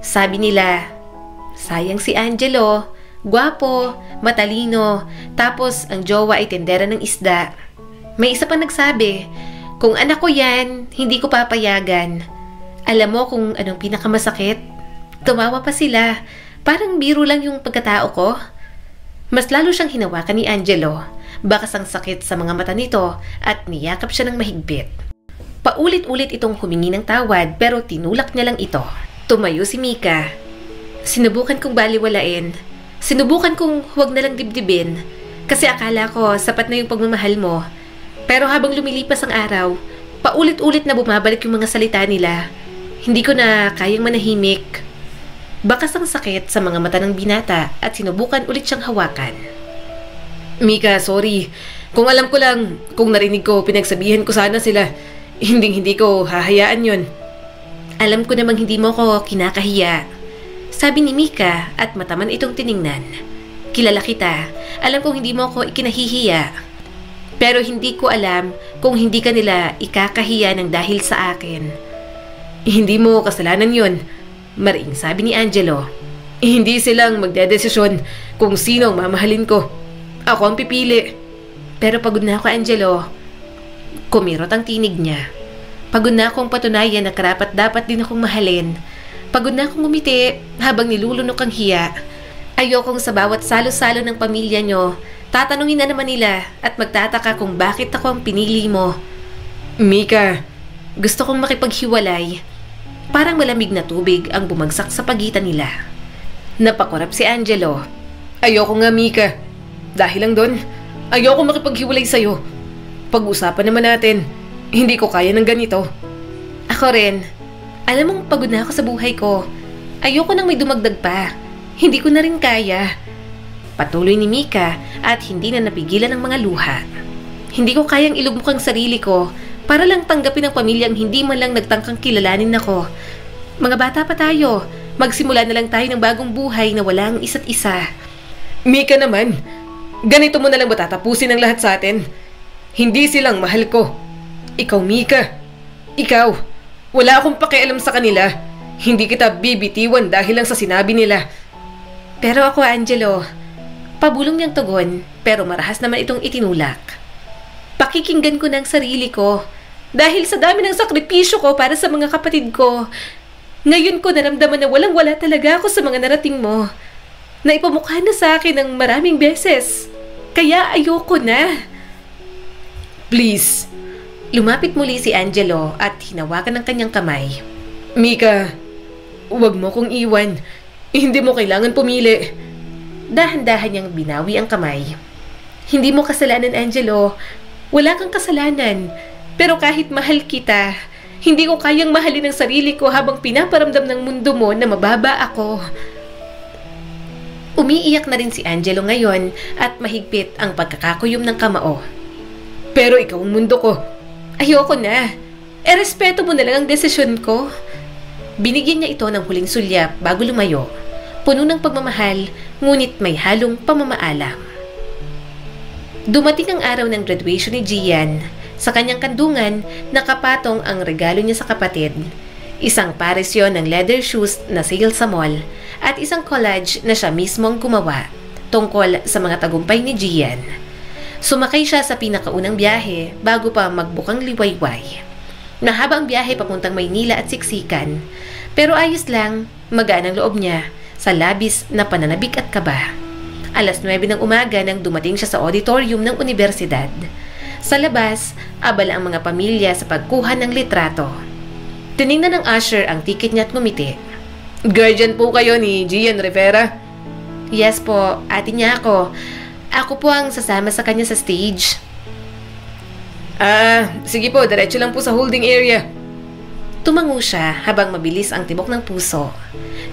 Sabi nila, sayang si Angelo. Gwapo, matalino, tapos ang jowa ay tendera ng isda. May isa pang nagsabi, kung anak ko yan, hindi ko papayagan. Alam mo kung anong pinakamasakit? Tumawa pa sila. Parang biro lang yung pagkatao ko. Mas lalo siyang hinawakan ni Angelo. Bakas ang sakit sa mga mata nito at niyakap siya ng mahigpit. Paulit-ulit itong humingi ng tawad pero tinulak niya lang ito. Tumayo si Mika. Sinubukan kong baliwalain. Sinubukan kong huwag na lang dibdibin. Kasi akala ko sapat na yung pagmamahal mo. Pero habang lumilipas ang araw, paulit-ulit na bumabalik yung mga salita nila. Hindi ko na kayang manahimik. Bakas ang sakit sa mga mata ng binata at sinubukan ulit siyang hawakan. Mika, sorry. Kung alam ko lang, kung narinig ko, pinagsabihan ko sana sila. Hindi ko hahayaan yun. Alam ko namang hindi mo ko kinakahiya. Sabi ni Mika at mataman itong tiningnan. Kilala kita. Alam kong hindi mo ko ikinahihiya. Pero hindi ko alam kung hindi ka nila ikakahiya ng dahil sa akin. Hindi mo kasalanan yun. Maring sabi ni Angelo. Hindi silang magdedesisyon kung sino ang mamahalin ko. Ako ang pipili. Pero pagod na ako, Angelo. Kumirot ang tinig niya. Pagod na akong patunayan na karapat dapat din akong mahalin. Pagod na akong umiti habang nilulunok ang hiya. Ayokong sa bawat salo-salo ng pamilya nyo, tatanungin na naman nila at magtataka kung bakit ako ang pinili mo. Mika, gusto kong makipaghiwalay. Parang malamig na tubig ang bumagsak sa pagitan nila. Napakurap si Angelo. Ayoko nga, Mika. Dahil lang doon, ayoko makipaghiwalay sa'yo. Pag-usapan naman natin. Hindi ko kaya ng ganito. Ako rin. Alam mong pagod na ako sa buhay ko. Ayoko nang may dumagdag pa. Hindi ko na rin kaya. Patuloy ni Mika at hindi na napigilan ng mga luha. Hindi ko kayang ilugmok ang sarili ko para lang tanggapin ng pamilyang hindi man lang nagtangkang kilalanin ako. Mga bata pa tayo. Magsimula na lang tayo ng bagong buhay na walang isa't isa. Mika naman, ganito mo na lang ba tatapusin ang lahat sa atin? Hindi silang mahal ko. Ikaw, Mika. Ikaw. Wala akong pakialam sa kanila. Hindi kita bibitiwan dahil lang sa sinabi nila. Pero ako, Angelo, pabulong niyang tugon, pero marahas naman itong itinulak. Pakikinggan ko ng sarili ko. Dahil sa dami ng sakripisyo ko para sa mga kapatid ko, ngayon ko naramdaman na walang-wala talaga ako sa mga narating mo. Naipamukha na sa akin ng maraming beses. Kaya ayoko na. Please. Lumapit muli si Angelo at hinawakan ng kanyang kamay. Mika, huwag mo kong iwan. Hindi mo kailangan pumili. Dahan-dahan niyang binawi ang kamay. Hindi mo kasalanan, Angelo. Wala kang kasalanan. Pero kahit mahal kita, hindi ko kayang mahalin ang sarili ko habang pinaparamdam ng mundo mo na mababa ako. Umiiyak na rin si Angelo ngayon at mahigpit ang pagkakakuyom ng kamao. Pero ikaw ang mundo ko. Ayoko na. Respeto mo na lang ang desisyon ko. Binigyan niya ito ng huling sulyap bago lumayo. Puno ng pagmamahal, ngunit may halong pamamaalam. Dumating ang araw ng graduation ni Gian. Sa kanyang kandungan, nakapatong ang regalo niya sa kapatid. Isang pares yon ng leather shoes na sale sa mall at isang collage na siya mismo ang gumawa tungkol sa mga tagumpay ni Gian. Sumakay siya sa pinakaunang biyahe bago pa magbukang liwayway. Mahaba ang biyahe papuntang Maynila at siksikan, pero ayos lang, magaan ang loob niya sa labis na pananabik at kaba. 9:00 ng umaga nang dumating siya sa auditorium ng universidad. Sa labas, abala ang mga pamilya sa pagkuha ng litrato. Tiningnan ng usher ang ticket niya at ngumiti. Guardian po kayo ni Gian Rivera? Yes po, ate niya ako. Ako po ang sasama sa kanya sa stage. Sige po, diretso lang po sa holding area. Tumango siya habang mabilis ang tibok ng puso.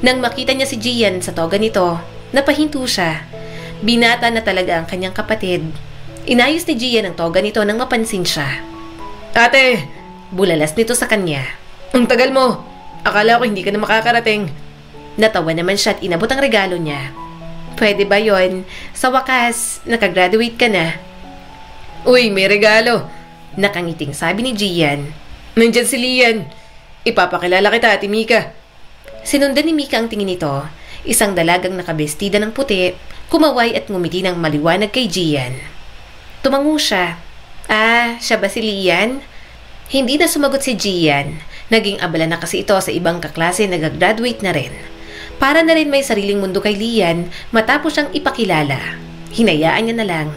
Nang makita niya si Gian sa toga nito, napahinto siya. Binata na talaga ang kanyang kapatid. Inayos ni Gian ang toga nito nang mapansin siya. Ate! Bulalas nito sa kanya. Ang tagal mo! Akala ko hindi ka na makakarating. Natawa naman siya at inabot ang regalo niya. Pwede ba yon? Sa wakas, nakagraduate ka na. Uy, may regalo! Nakangiting sabi ni Gian. Nandyan si Lian. Ipapakilala kita, Ate Mika. Sinundan ni Mika ang tingin nito. Isang dalagang nakabestida ng puti, kumaway at ngumiti ng maliwanag kay Gian. Tumango siya. Siya ba si Lian? Hindi na sumagot si Gian. Naging abala na kasi ito sa ibang kaklase na nag-graduate na rin. Para na rin may sariling mundo kay Lian matapos siyang ipakilala. Hinayaan niya na lang.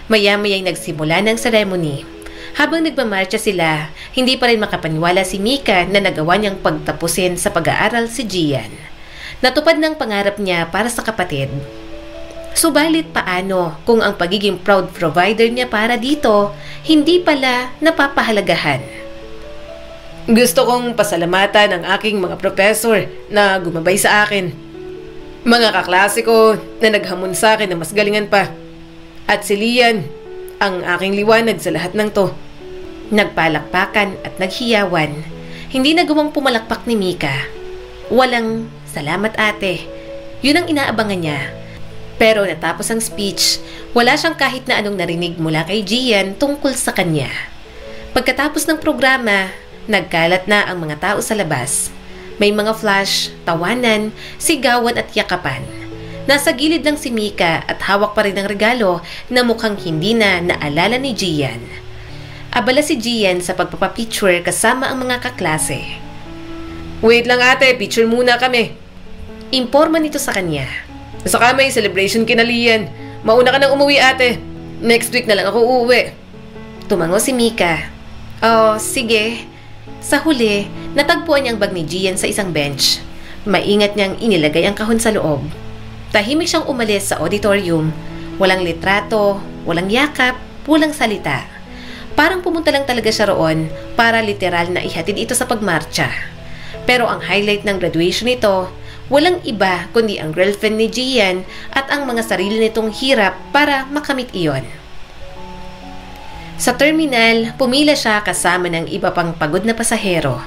Maya-maya'y nagsimula ng ceremony. Habang nagmamarcha sila, hindi pa rin makapaniwala si Mika na nagawa niyang pagtapusin sa pag-aaral si Gian. Natupad ng pangarap niya para sa kapatid. Subalit paano kung ang pagiging proud provider niya para dito, hindi pala napapahalagahan? Gusto kong pasalamatan ang aking mga professor na gumabay sa akin. Mga kaklase ko na naghamon sa akin na mas galingan pa. At si Lian, ang aking liwanag sa lahat ng to. Nagpalakpakan at naghiyawan. Hindi nagawang pumalakpak ni Mika. Walang salamat ate. Yun ang inaabangan niya. Pero natapos ang speech, wala siyang kahit na anong narinig mula kay Gian tungkol sa kanya. Pagkatapos ng programa, nagkalat na ang mga tao sa labas. May mga flash, tawanan, sigawan at yakapan. Nasa gilid lang si Mika at hawak pa rin ang regalo na mukhang hindi na naalala ni Gian. Abala si Gian sa pagpapapicture kasama ang mga kaklase. Wait lang ate, picture muna kami. Imporma nito sa kanya. Saka may celebration kinalian. Mauna ka nang umuwi ate. Next week na lang ako uuwi. Tumango si Mika. Oh, sige. Sa huli, natagpuan niya ang bag ni Gian sa isang bench. Maingat niyang inilagay ang kahon sa loob. Tahimik siyang umalis sa auditorium. Walang litrato, walang yakap, walang salita. Parang pumunta lang talaga siya roon para literal na ihatid ito sa pagmarcha. Pero ang highlight ng graduation nito, walang iba kundi ang girlfriend ni Gian at ang mga sarili nitong hirap para makamit iyon. Sa terminal, pumila siya kasama ng iba pang pagod na pasahero.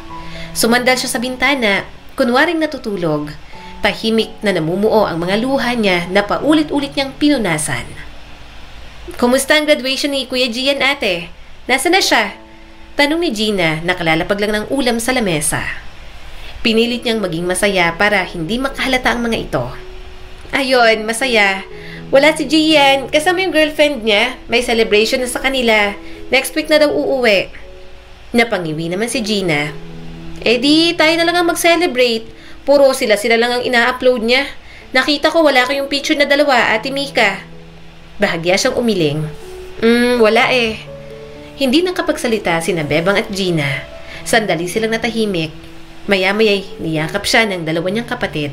Sumandal siya sa bintana, kunwaring natutulog. Tahimik na namumuo ang mga luha niya na paulit-ulit niyang pinunasan. Kumusta ang graduation ni Kuya Gian ate? Nasaan na siya? Tanong ni Gina na kalalapag lang ng ulam sa lamesa. Pinilit niyang maging masaya para hindi makahalata ang mga ito. Ayun, masaya. Wala si Gian, kasama yung girlfriend niya. May celebration na sa kanila. Next week na daw uuwi. Napangiwi naman si Gina. Di, tayo na lang ang mag-celebrate. Puro sila lang ang ina-upload niya. Nakita ko wala kayong picture na dalawa, Ate Mika. Bahagya siyang umiling. Wala eh. Hindi nakapagsalita sina Bebang at Gina. Sandali silang natahimik. Maya-maya'y niyakap siya ng dalawa niyang kapatid.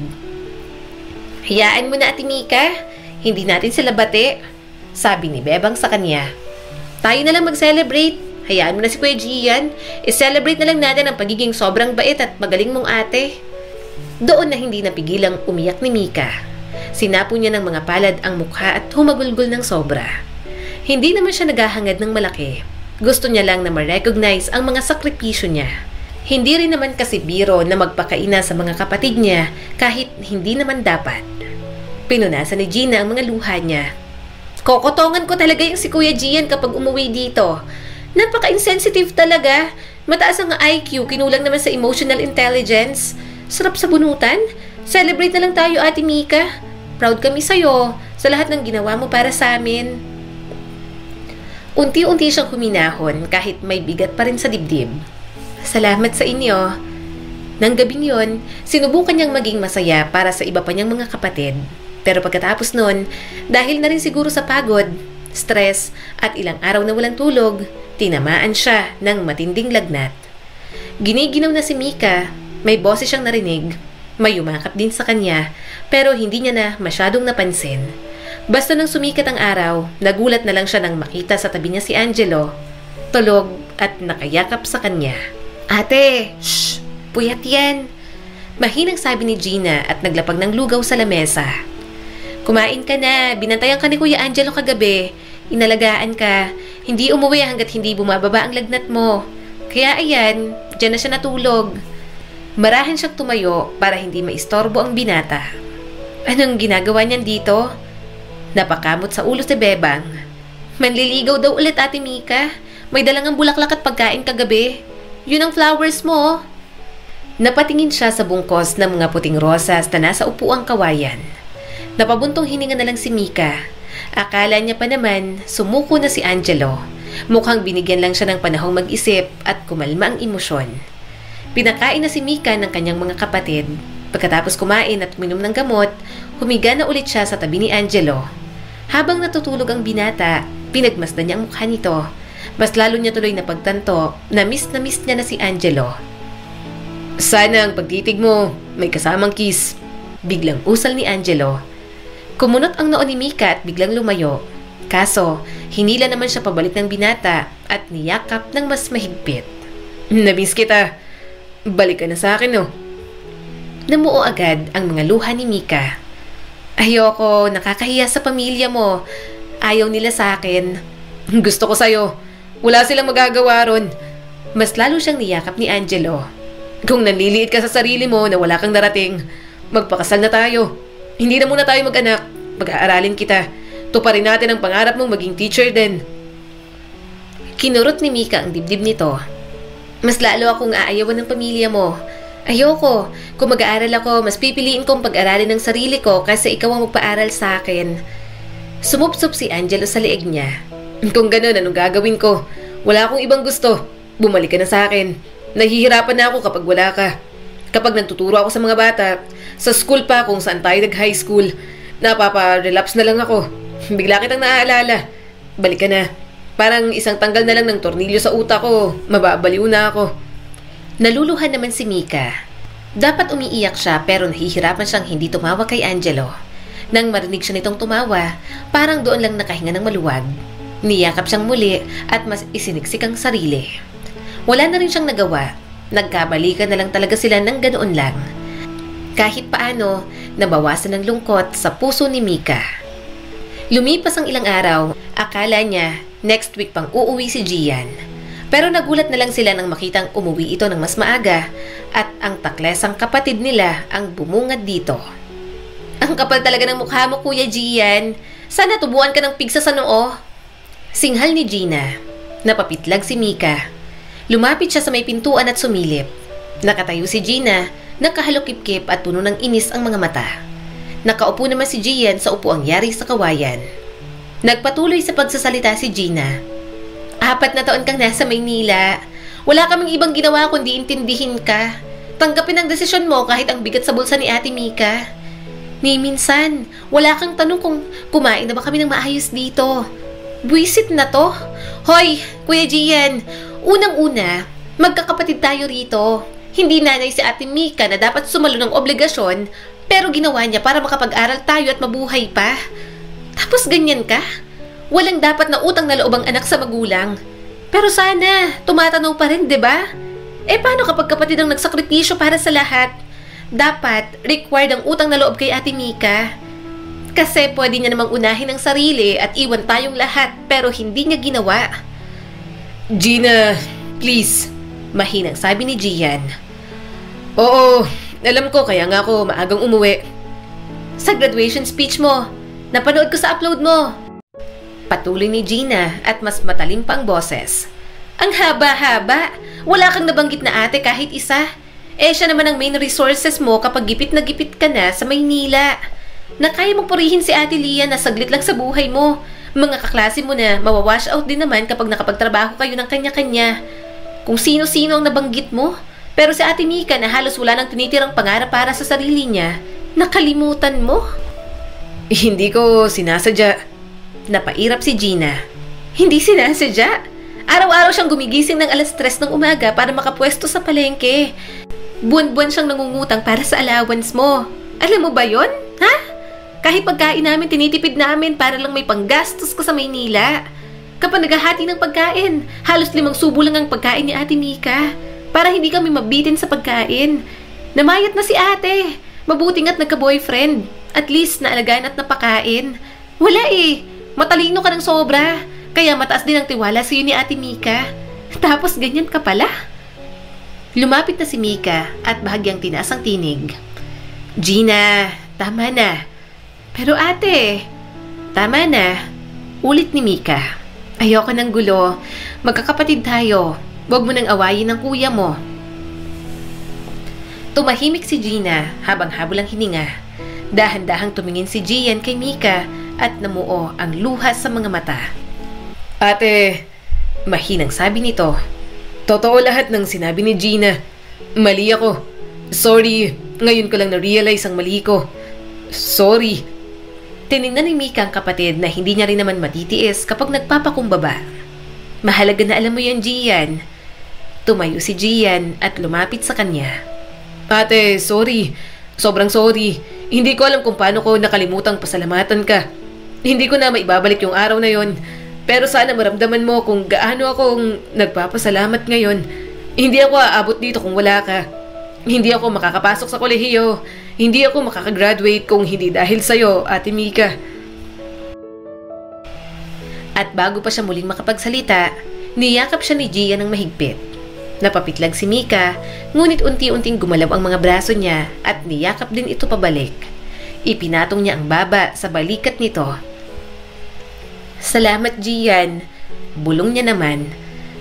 Hayaan mo na, Ate Mika. Hindi natin sila bate, sabi ni Bebang sa kanya. Tayo na lang mag-celebrate. Hayaan mo na si Kuya Gian. I-celebrate na lang natin ang pagiging sobrang bait at magaling mong ate. Doon na hindi napigilang umiyak ni Mika. Sinapo niya ng mga palad ang mukha at humagulgol ng sobra. Hindi naman siya naghahangad ng malaki. Gusto niya lang na ma-recognize ang mga sakripisyo niya. Hindi rin naman kasi biro na magpakaina sa mga kapatid niya kahit hindi naman dapat. Pinunasan ni Gina ang mga luha niya. Kokotongan ko talaga yung si Kuya Gian kapag umuwi dito. Napaka-insensitive talaga. Mataas ang IQ, kinulang naman sa emotional intelligence. Sarap sa bunutan. Celebrate na lang tayo, Ate Mika. Proud kami sa'yo sa lahat ng ginawa mo para sa amin. Unti-unti siyang huminahon kahit may bigat pa rin sa dibdib. Salamat sa inyo. Nang gabing yon, sinubukan niyang maging masaya para sa iba pa niyang mga kapatid. Pero pagkatapos nun, dahil na rin siguro sa pagod, stress at ilang araw na walang tulog, tinamaan siya ng matinding lagnat. Giniginaw na si Mika, may boses siyang narinig, may yumakap din sa kanya, pero hindi niya na masyadong napansin. Basta nang sumikat ang araw, nagulat na lang siya nang makita sa tabi niya si Angelo, tulog at nakayakap sa kanya. Ate, shh! Puyat yan! Mahinang sabi ni Gina at naglapag ng lugaw sa lamesa. Kumain ka na, binantayan ka ni Kuya Angelo kagabi. Inalagaan ka, hindi umuwi hanggat hindi bumababa ang lagnat mo. Kaya ayan, dyan na siya natulog. Marahan siyang tumayo para hindi maistorbo ang binata. Anong ginagawa niyan dito? Napakamot sa ulo si Bebang. Manliligaw daw ulit, Ate Mika. May dalang ang bulaklak at pagkain kagabi. Yun ang flowers mo. Napatingin siya sa bungkos ng mga puting rosas na nasa upuang kawayan. Napabuntong hininga na lang si Mika. Akala niya pa naman sumuko na si Angelo. Mukhang binigyan lang siya ng panahong mag-isip at kumalma ang emosyon. Pinakain na si Mika ng kanyang mga kapatid. Pagkatapos kumain at uminom ng gamot, humiga na ulit siya sa tabi ni Angelo. Habang natutulog ang binata, pinagmasdan niya ang mukha nito. Mas lalo niya tuloy na pagtanto na miss niya na si Angelo. Sana ang pagtitig mo may kasamang kiss. Biglang usal ni Angelo. Kumunot ang noo ni Mika at biglang lumayo. Kaso, hinila naman siya pabalik ng binata at niyakap ng mas mahigpit. Namiss kita. Balik ka na sa akin, no? Namuo agad ang mga luha ni Mika. Ayoko, nakakahiya sa pamilya mo. Ayaw nila sa akin. Gusto ko sa'yo. Wala silang magagawa ron. Mas lalo siyang niyakap ni Angelo. Kung nanliliit ka sa sarili mo na wala kang narating, magpakasal na tayo. Hindi na muna tayo mag-anak. Pag-aaralin kita. Tuparin natin ang pangarap mong maging teacher din. Kinurot ni Mika ang dibdib nito. Mas lalo akong aayawan ng pamilya mo. Ayoko. Kung mag-aaral ako, mas pipiliin kong pag-aralin ng sarili ko kaysa ikaw ang magpaaral sa akin. Sumupsup si Angelo sa leeg niya. Kung ganun, anong gagawin ko? Wala akong ibang gusto. Bumalik ka na sa akin. Nahihirapan na ako kapag wala ka. Kapag nagtuturo ako sa mga bata, sa school pa kung saan tayo nag-high school, napapa-relapse na lang ako. Bigla kitang naaalala. Balik ka na. Parang isang tanggal na lang ng tornilyo sa utak ko. Mababaliw na ako. Naluluhan naman si Mika. Dapat umiiyak siya pero nahihirapan siyang hindi tumawa kay Angelo. Nang marinig siya nitong tumawa, parang doon lang nakahinga ng maluwag. Niyakap siyang muli at mas isiniksik ang sarili. Wala na rin siyang nagawa. Nagkabalikan na lang talaga sila ng ganoon lang. Kahit paano, nabawasan ng lungkot sa puso ni Mika. Lumipas ang ilang araw, akala niya next week pang uuwi si Gian. Pero nagulat na lang sila nang makitang umuwi ito ng mas maaga at ang taklesang kapatid nila ang bumungad dito. Ang kapal talaga ng mukha mo, Kuya Gian. Sana tubuan ka ng pigsa sa noo. Singhal ni Gina. Napapitlag si Mika. Lumapit siya sa may pintuan at sumilip. Nakatayo si Gina, nakahalukip-kip at puno ng inis ang mga mata. Nakaupo naman si Gian sa upuang yari sa kawayan. Nagpatuloy sa pagsasalita si Gina. 4 na taon kang nasa Maynila. Wala kaming ibang ginawa kundi intindihin ka. Tanggapin ang desisyon mo kahit ang bigat sa bulsa ni Ate Mika. Ni minsan, wala kang tanong kung kumain na ba kami ng maayos dito. Buwisit na to. Hoy, Kuya Gian, unang-una, magkakapatid tayo rito. Hindi nanay si Ate Mika na dapat sumalo ng obligasyon, pero ginawa niya para makapag-aral tayo at mabuhay pa. Tapos ganyan ka? Walang dapat na utang na loob ang anak sa magulang. Pero sana, tumatanaw pa rin, 'di ba? Paano kapag kapatid ang nagsakripisyo para sa lahat? Dapat, required ang utang na loob kay Ate Mika. Kasi pwede niya namang unahin ang sarili at iwan tayong lahat pero hindi niya ginawa. Gina, please. Mahinang sabi ni Gian. Oo, alam ko kaya nga ako maagang umuwi. Sa graduation speech mo, napanood ko sa upload mo. Patuloy ni Gina at mas matalim pa ang boses. Ang haba-haba. Wala kang nabanggit na ate kahit isa. Siya naman ang main resources mo kapag gipit na gipit ka na sa Maynila. Na kaya mong purihin si Ate Lia na saglit lang sa buhay mo. Mga kaklase mo na mawawash out din naman kapag nakapagtrabaho kayo ng kanya-kanya. Kung sino-sino ang nabanggit mo. Pero si Ate Mika na halos wala nang tinitirang pangarap para sa sarili niya, nakalimutan mo? Hindi ko sinasadya. Napairap si Gina. Hindi sinasadya? Araw-araw siyang gumigising ng 3:00 ng umaga para makapwesto sa palengke. Buwan-buwan siyang nangungutang para sa allowance mo. Alam mo ba yon? Ha? Kahit pagkain namin, tinitipid namin para lang may panggastos ka sa Maynila. Kapag naghahati ng pagkain, halos 5 subo lang ang pagkain ni Ate Mika para hindi kami mabitin sa pagkain. Namayat na si ate. Mabuting at nagka-boyfriend. At least naalagaan at napakain. Wala Matalino ka ng sobra. Kaya mataas din ang tiwala sa iyo ni Ate Mika. Tapos ganyan ka pala. Lumapit na si Mika at bahagyang tinaas ang tinig. Gina, tama na. Pero ate, tama na. Ulit ni Mika. Ayoko ng gulo. Magkakapatid tayo. Huwag mo nang awayin ng kuya mo. Tumahimik si Gina habang habol ang hininga. Dahan-dahang tumingin si Gian kay Mika at namuo ang luha sa mga mata. Ate, mahinang sabi nito. Totoo lahat ng sinabi ni Gina. Mali ako. Sorry, ngayon ko lang na-realize ang mali ko. Sorry. Tinignan ni Mika ang kapatid na hindi niya rin naman matitiis kapag nagpapakumbaba. Mahalaga na alam mo yan, Gian. Tumayo si Gian at lumapit sa kanya. Ate, sorry. Sobrang sorry. Hindi ko alam kung paano ko nakalimutang pasalamatan ka. Hindi ko na maibabalik yung araw na yon. Pero sana maramdaman mo kung gaano akong nagpapasalamat ngayon. Hindi ako aabot dito kung wala ka. Hindi ako makakapasok sa kolehiyo. Hindi ako makakagraduate kung hindi dahil sa'yo, Ate Mika. At bago pa siya muling makapagsalita, niyakap siya ni Gia ng mahigpit. Napapitlag si Mika, ngunit unti-unting gumalaw ang mga braso niya at niyakap din ito pabalik. Ipinatong niya ang baba sa balikat nito. Salamat, Gian. Bulong niya naman.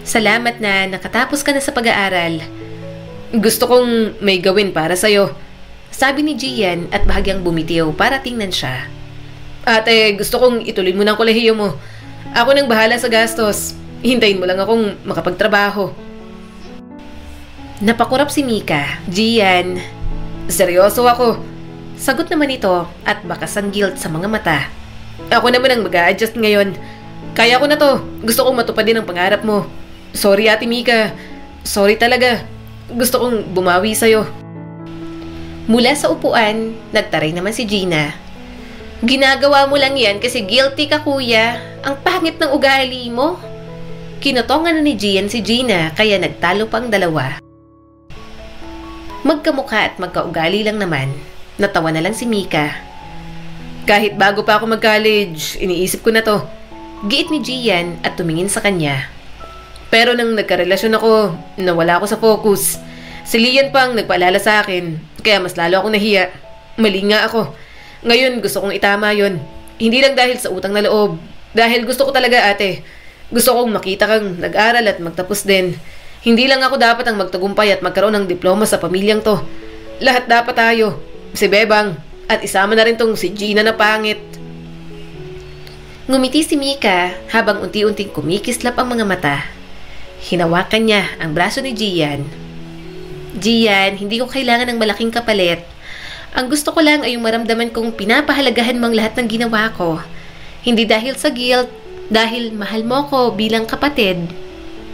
Salamat na nakatapos ka na sa pag-aaral. Gusto kong may gawin para sa'yo. Sabi ni Gian at bahagyang bumitiw para tingnan siya. Ate, gusto kong ituloy mo ng kolehiyo mo. Ako nang bahala sa gastos. Hintayin mo lang akong makapagtrabaho. Napakurap si Mika. Gian, seryoso ako. Sagot naman ito at bakas ang guilt sa mga mata. Ako naman ang mag-a-adjust ngayon. Kaya ko na to. Gusto kong matupad din ang pangarap mo. Sorry, Ate Mika. Sorry talaga. Gusto kong bumawi sa'yo. Mula sa upuan, nagtaray naman si Gina. Ginagawa mo lang yan kasi guilty ka, kuya. Ang pangit ng ugali mo. Kinotongan na ni Gian si Gina kaya nagtalo pa ang dalawa. Magkamukha at magkaugali lang naman. Natawa na lang si Mika. Kahit bago pa ako mag-college, iniisip ko na to. Giit ni Gian at tumingin sa kanya. Pero nang nagkarelasyon ako, nawala ako sa focus. Si Lian pang nagpaalala sa akin, kaya mas lalo akong nahiya. Mali nga ako. Ngayon gusto kong itama yon. Hindi lang dahil sa utang na loob. Dahil gusto ko talaga, ate. Gusto kong makita kang nag-aral at magtapos din. Hindi lang ako dapat ang magtagumpay at magkaroon ng diploma sa pamilyang to. Lahat dapat tayo. Si Bebang. At isama na rin tong si Gina na pangit. Ngumiti si Mika habang unti-unting kumikislap ang mga mata. Hinawakan niya ang braso ni Gian. Gian, hindi ko kailangan ng malaking kapalit. Ang gusto ko lang ay yung maramdaman kong pinapahalagahan mo ang lahat ng ginawa ko. Hindi dahil sa guilt, dahil mahal mo ko bilang kapatid.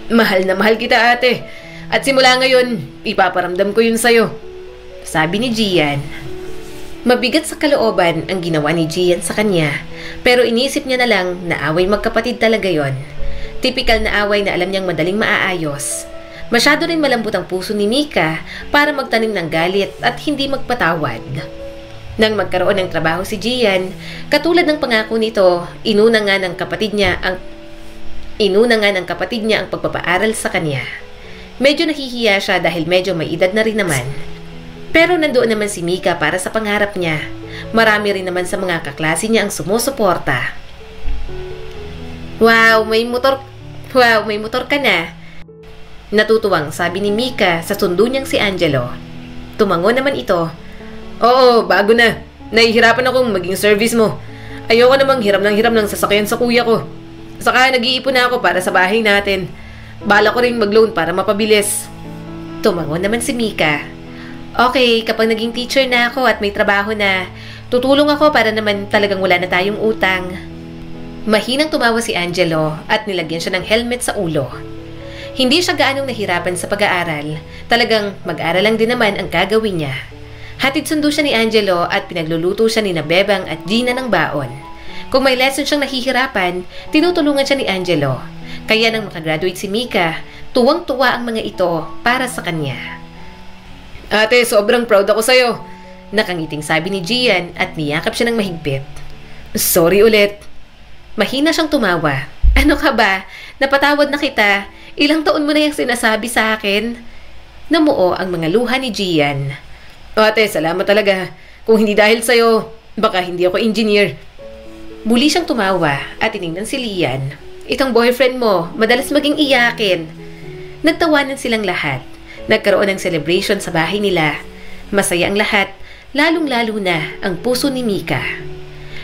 Mahal na mahal kita, ate. At simula ngayon, ipaparamdam ko yun sa'yo. Sabi ni Gian. Mabigat sa kalooban ang ginawa ni Gian sa kanya, pero inisip niya na lang na away magkapatid talaga yon. Tipikal na away na alam niyang madaling maaayos. Masyado rin malambot ang puso ni Mika para magtanim ng galit at hindi magpatawad. Nang magkaroon ng trabaho si Gian, katulad ng pangako nito, inuna nga ng kapatid niya ang pagpapaaral sa kanya. Medyo nahihiya siya dahil medyo may edad na rin naman. Pero nandoon naman si Mika para sa pangarap niya. Marami rin naman sa mga kaklase niya ang sumusuporta. Wow, may motor ka na. Natutuwang sabi ni Mika sa sundo niyang si Angelo. Tumango naman ito. Oo, bago na. Nahihirapan akong maging service mo. Ayoko namang hiram ng sasakyan sa kuya ko. Saka nag-iipon na ako para sa bahay natin. Bala ko ring mag-loan para mapabilis. Tumango naman si Mika. Okay, kapag naging teacher na ako at may trabaho na, tutulong ako para naman talagang wala na tayong utang. Mahinang tumawa si Angelo at nilagyan siya ng helmet sa ulo. Hindi siya gaanong nahirapan sa pag-aaral. Talagang mag-aral lang din naman ang gagawin niya. Hatid sundo siya ni Angelo at pinagluluto siya ni Bebang at Gina ng baon. Kung may lesson siyang nahihirapan, tinutulungan siya ni Angelo. Kaya nang makagraduate si Mika, tuwang-tuwa ang mga ito para sa kanya. Ate, sobrang proud ako sa'yo. Nakangiting sabi ni Gian at niyakap siya ng mahigpit. Sorry ulit. Mahina siyang tumawa. Ano ka ba? Napatawad na kita. Ilang taon mo na yung sinasabi sa akin. Namuo ang mga luha ni Gian. Ate, salamat talaga. Kung hindi dahil sa'yo, baka hindi ako engineer. Muli siyang tumawa at tinignan si Lian. Itong boyfriend mo, madalas maging iyakin. Nagtawanan silang lahat. Nagkaroon ng celebration sa bahay nila. Masaya ang lahat, lalong-lalo na ang puso ni Mika.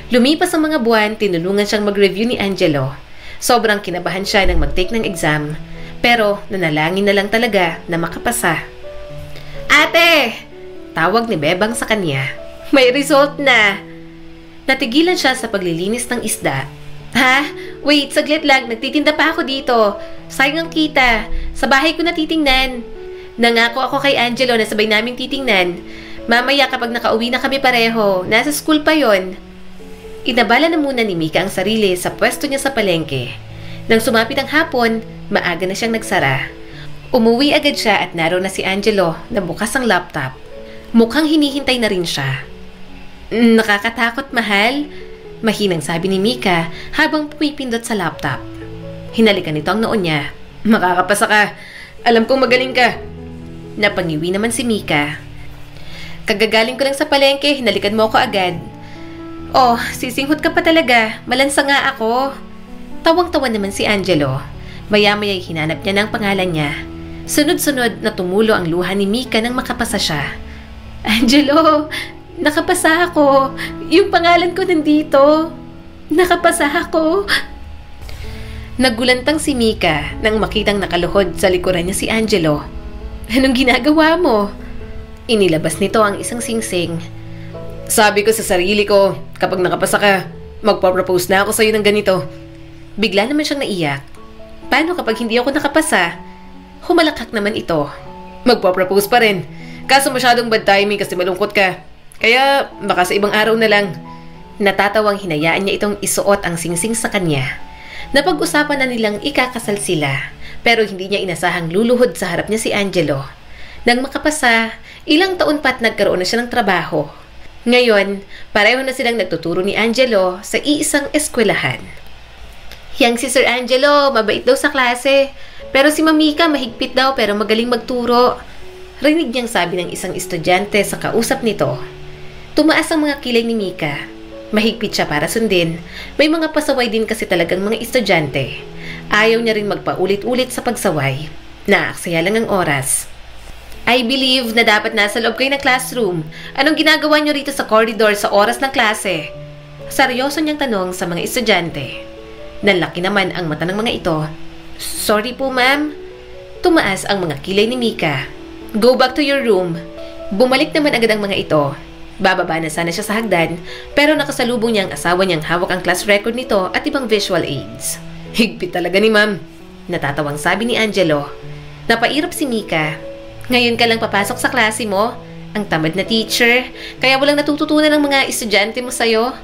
Lumipas ang mga buwan, tinulungan siyang mag-review ni Angelo. Sobrang kinabahan siya nang mag-take ng exam. Pero nanalangin na lang talaga na makapasa. Ate! Tawag ni Bebang sa kanya. May result na! Natigilan siya sa paglilinis ng isda. Ha? Wait, saglit lang. Nagtitinda pa ako dito. Sayang ang kita. Sa bahay ko na titingnan. Nangako ako kay Angelo na sabay naming titingnan. Mamaya kapag nakauwi na kami pareho, nasa school pa yon. Inabala na muna ni Mika ang sarili sa pwesto niya sa palengke. Nang sumapit ang hapon, maaga na siyang nagsara. Umuwi agad siya at naroon na si Angelo na bukas ang laptop. Mukhang hinihintay na rin siya. Nakakatakot, mahal? Mahinang sabi ni Mika habang pumipindot sa laptop. Hinalikan nito ang noon niya. Makakapasa ka. Alam kong magaling ka. Napangiwi naman si Mika. Kagagaling ko lang sa palengke, hinalikan mo ako agad. Oh, sisinghot ka pa talaga. Malansa nga ako. Tawang-tawa naman si Angelo. Maya-maya'y hinanap niya ng pangalan niya. Sunod-sunod na tumulo ang luha ni Mika nang makapasa siya. Angelo, nakapasa ako. Yung pangalan ko nandito. Nakapasa ako. Naggulantang si Mika nang makitang nakaluhod sa likuran niya si Angelo. Anong ginagawa mo? Inilabas nito ang isang singsing. Sabi ko sa sarili ko, kapag nakapasa ka, magpapropose na ako sa'yo ng ganito. Bigla naman siyang naiyak. Paano kapag hindi ako nakapasa? Humalakak naman ito. Magpapropose pa rin. Kaso masyadong bad timing kasi malungkot ka. Kaya baka sa ibang araw na lang. Natatawang hinayaan niya itong isuot ang singsing sa kanya. Napag-usapan na nilang ikakasal sila. Pero hindi niya inasahang luluhod sa harap niya si Angelo. Nang makapasa, ilang taon pa't nagkaroon na siya ng trabaho. Ngayon, pareho na silang nagtuturo ni Angelo sa iisang eskwelahan. Yang si Sir Angelo, mabait daw sa klase. Pero si Mamika mahigpit daw pero magaling magturo. Rinig niyang sabi ng isang estudyante sa kausap nito. Tumaas ang mga kilay ni Mika. Mahigpit siya para sundin. May mga pasaway din kasi talagang mga estudyante. Ayaw niya rin magpaulit-ulit sa pagsaway. Naaksaya lang ang oras. I believe na dapat nasa loob kayo ng classroom. Anong ginagawa niyo rito sa corridor sa oras ng klase? Seryoso niyang tanong sa mga estudyante. Nanlaki naman ang mata ng mga ito. Sorry po, ma'am. Tumaas ang mga kilay ni Mika. Go back to your room. Bumalik naman agad ang mga ito. Bababa na sana siya sa hagdan, pero nakasalubong niya ang asawa niyang hawak ang class record nito at ibang visual aids. Higpit talaga ni ma'am. Natatawang sabi ni Angelo. Napairap si Mika. Ngayon ka lang papasok sa klase mo? Ang tamad na teacher, kaya walang natututunan ng mga estudyante mo sa'yo?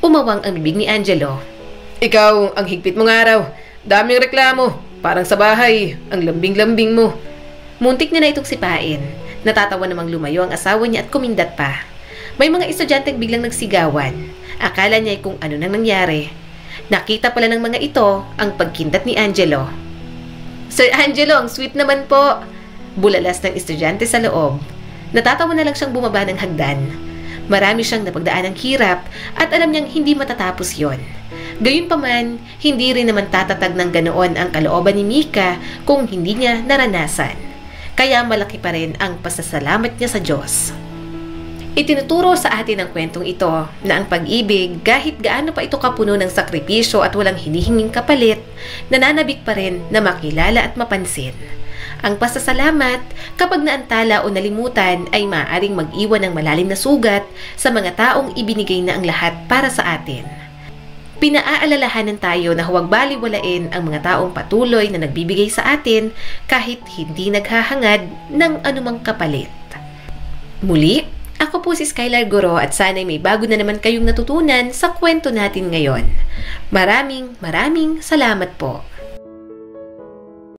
Umawang ang bibig ni Angelo. Ikaw, ang higpit mong araw. Daming reklamo. Parang sa bahay, ang lambing-lambing mo. Muntik na itong sipain. Natatawa namang lumayo ang asawa niya at kumindat pa. May mga estudyanteng biglang nagsigawan. Akala niya kung ano nang nangyari. Nakita pala ng mga ito ang pagkindat ni Angelo. "Sir Angelo, ang sweet naman po!" Bulalas ng estudyante sa loob. Natatawa na lang siyang bumaba ng hagdan. Marami siyang napagdaan ng hirap at alam niyang hindi matatapos yon. Gayunpaman, hindi rin naman tatatag ng ganoon ang kalooban ni Mika kung hindi niya naranasan. Kaya malaki pa rin ang pasasalamat niya sa Diyos. Itinuturo sa atin ang kwentong ito na ang pag-ibig, kahit gaano pa ito kapuno ng sakripisyo at walang hinihinging kapalit, nananabik pa rin na makilala at mapansin. Ang pasasalamat, kapag naantala o nalimutan, ay maaaring mag-iwan ng malalim na sugat sa mga taong ibinigay na ang lahat para sa atin. Pinaaalalahanan tayo na huwag baliwalain ang mga taong patuloy na nagbibigay sa atin kahit hindi naghahangad ng anumang kapalit. Muli, ako po si Skylar Guro at sana'y may bago na naman kayong natutunan sa kwento natin ngayon. Maraming salamat po.